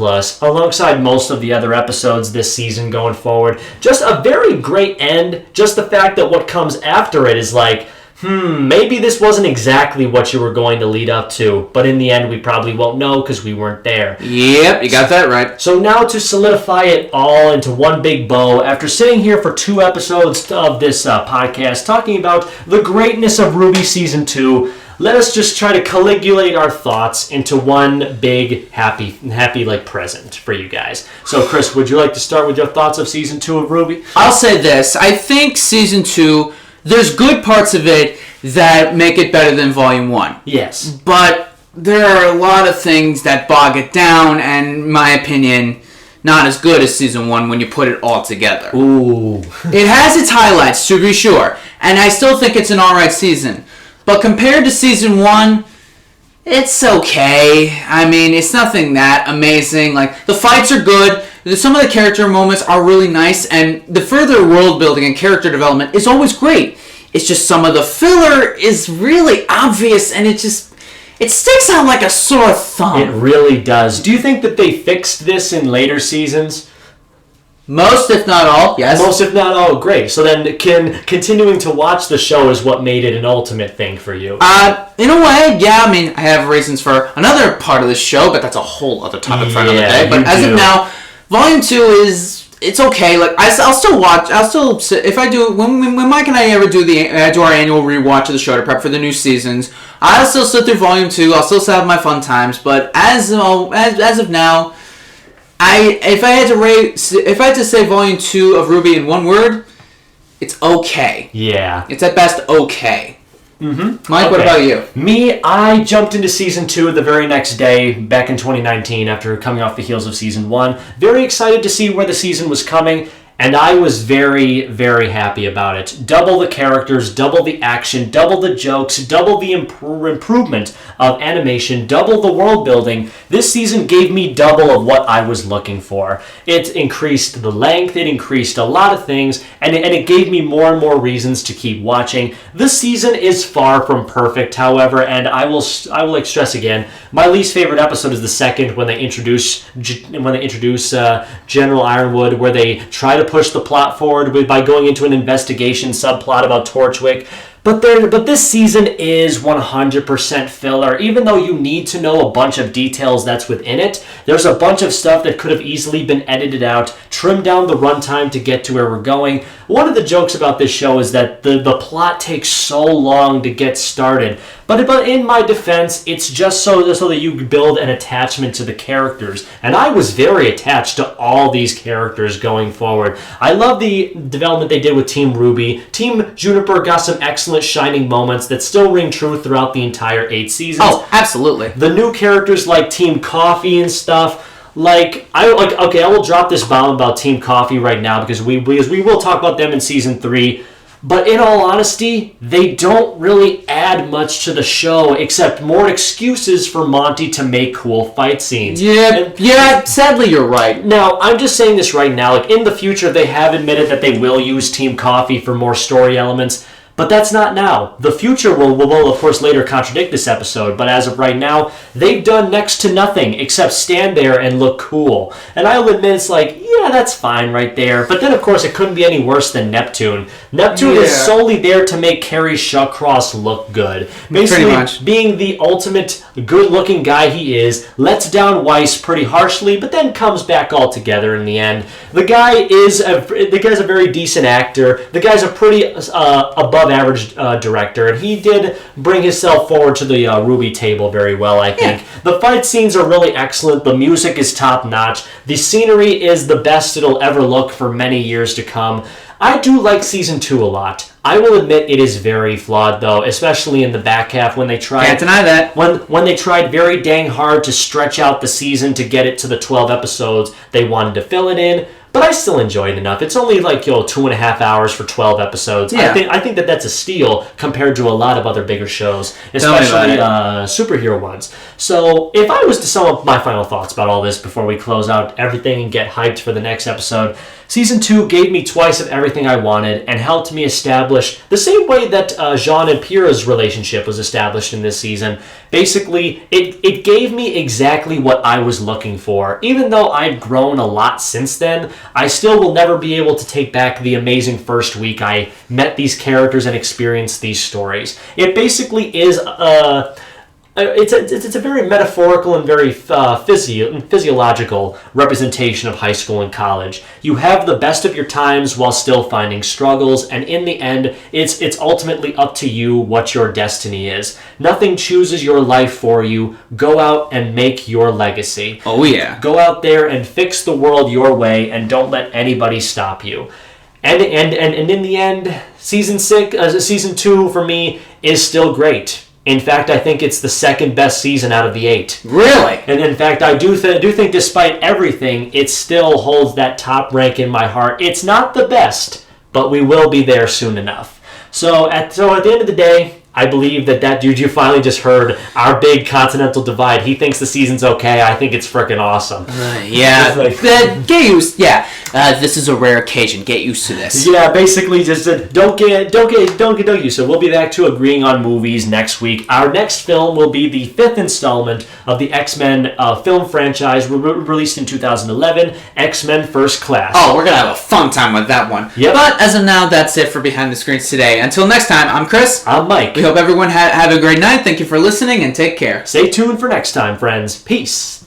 alongside most of the other episodes this season going forward. Just a very great end. Just the fact that what comes after it is like, maybe this wasn't exactly what you were going to lead up to, but in the end, we probably won't know because we weren't there. Yep, you got that right. So now to solidify it all into one big bow, after sitting here for 2 episodes of this podcast talking about the greatness of RWBY Season 2, let us just try to coagulate our thoughts into one big happy present for you guys. So Chris, would you like to start with your thoughts of Season 2 of RWBY? I'll say this. I think Season 2, there's good parts of it that make it better than Volume 1. Yes. But there are a lot of things that bog it down, and in my opinion, not as good as Season 1 when you put it all together. Ooh. It has its highlights, to be sure, and I still think it's an alright season. But compared to Season 1, it's okay. I mean, it's nothing that amazing. Like, the fights are good. Some of the character moments are really nice, and the further world building and character development is always great. It's just some of the filler is really obvious, and it sticks out like a sore thumb. It really does. Do you think that they fixed this in later seasons? Most, if not all, yes. Most, if not all, great. So then continuing to watch the show is what made it an ultimate thing for you. In a way, yeah. I mean, I have reasons for another part of the show, but that's a whole other topic for another day. But as of now, Volume 2 it's okay. Like I'll still watch. If I do when Mike and I ever do our annual rewatch of the show to prep for the new seasons, I'll still sit through Volume 2. I'll still have my fun times. But as of now, if I had to say Volume 2 of RWBY in one word, it's okay. Yeah. It's at best okay. Mm-hmm. Mike, what about you? Me, I jumped into Season 2 the very next day back in 2019 after coming off the heels of Season 1. Very excited to see where the season was coming, and I was very, very happy about it. Double the characters, double the action, double the jokes, double the improvement of animation, double the world building. This season gave me double of what I was looking for. It increased the length, it increased a lot of things, and it gave me more and more reasons to keep watching. This season is far from perfect, however, and I will stress again, my least favorite episode is the second when they introduce General Ironwood, where they try to push the plot forward by going into an investigation subplot about Torchwick. But this season is 100% filler. Even though you need to know a bunch of details that's within it, there's a bunch of stuff that could have easily been edited out, trimmed down the runtime to get to where we're going. One of the jokes about this show is that the plot takes so long to get started. But in my defense, it's just so that you build an attachment to the characters. And I was very attached to all these characters going forward. I love the development they did with Team RWBY. Team Juniper got some excellent shining moments that still ring true throughout the entire 8 seasons. Oh, absolutely. The new characters like Team Coffee and stuff. I will drop this bomb about Team Coffee right now because we will talk about them in Season 3. But in all honesty, they don't really add much to the show except more excuses for Monty to make cool fight scenes. Yeah, sadly you're right. Now, I'm just saying this right now. In the future, they have admitted that they will use Team Coffee for more story elements. But that's not now. The future will of course later contradict this episode, but as of right now, they've done next to nothing except stand there and look cool. And I'll admit it's like, yeah, that's fine right there. But then of course it couldn't be any worse than Neptune. Neptune is solely there to make Kerry Shawcross look good. Basically, being the ultimate good-looking guy he is, lets down Weiss pretty harshly, but then comes back all together in the end. The guy's a very decent actor. The guy's a pretty above-average director, and he did bring himself forward to the RWBY table very well, I think. Yeah. The fight scenes are really excellent. The music is top-notch. The scenery is the best it'll ever look for many years to come. I do like Season 2 a lot. I will admit it is very flawed, though, especially in the back half when they tried... Can't deny that. When they tried very dang hard to stretch out the season to get it to the 12 episodes, they wanted to fill it in, but I still enjoy it enough. It's only like, 2.5 hours for 12 episodes. Yeah. I think that's a steal compared to a lot of other bigger shows, especially superhero ones. So if I was to sum up my final thoughts about all this before we close out everything and get hyped for the next episode, Season 2 gave me twice of everything I wanted and helped me establish the same way that Jean and Pyrrha's relationship was established in this season. Basically, it gave me exactly what I was looking for. Even though I've grown a lot since then, I still will never be able to take back the amazing first week I met these characters and experienced these stories. It basically is it's a very metaphorical and very physiological representation of high school and college. You have the best of your times while still finding struggles, and in the end, it's ultimately up to you what your destiny is. Nothing chooses your life for you. Go out and make your legacy. Oh yeah. Go out there and fix the world your way, and don't let anybody stop you. And in the end, Season 2 for me is still great. In fact, I think it's the second best season out of the 8. Really? And in fact, I do think despite everything, it still holds that top rank in my heart. It's not the best, but we will be there soon enough. So at the end of the day, I believe that dude you finally just heard, our big continental divide, he thinks the season's okay. I think it's freaking awesome. Get used. Yeah, this is a rare occasion. Get used to this. Yeah, basically just don't get used to it. We'll be back to agreeing on movies next week. Our next film will be the 5th installment of the X-Men film franchise released in 2011, X-Men First Class. Oh, we're gonna have a fun time with that one. Yep. But as of now, that's it for Behind the Screens today. Until next time, I'm Chris. I'm Mike. We hope everyone have a great night. Thank you for listening and take care. Stay tuned for next time, friends. Peace.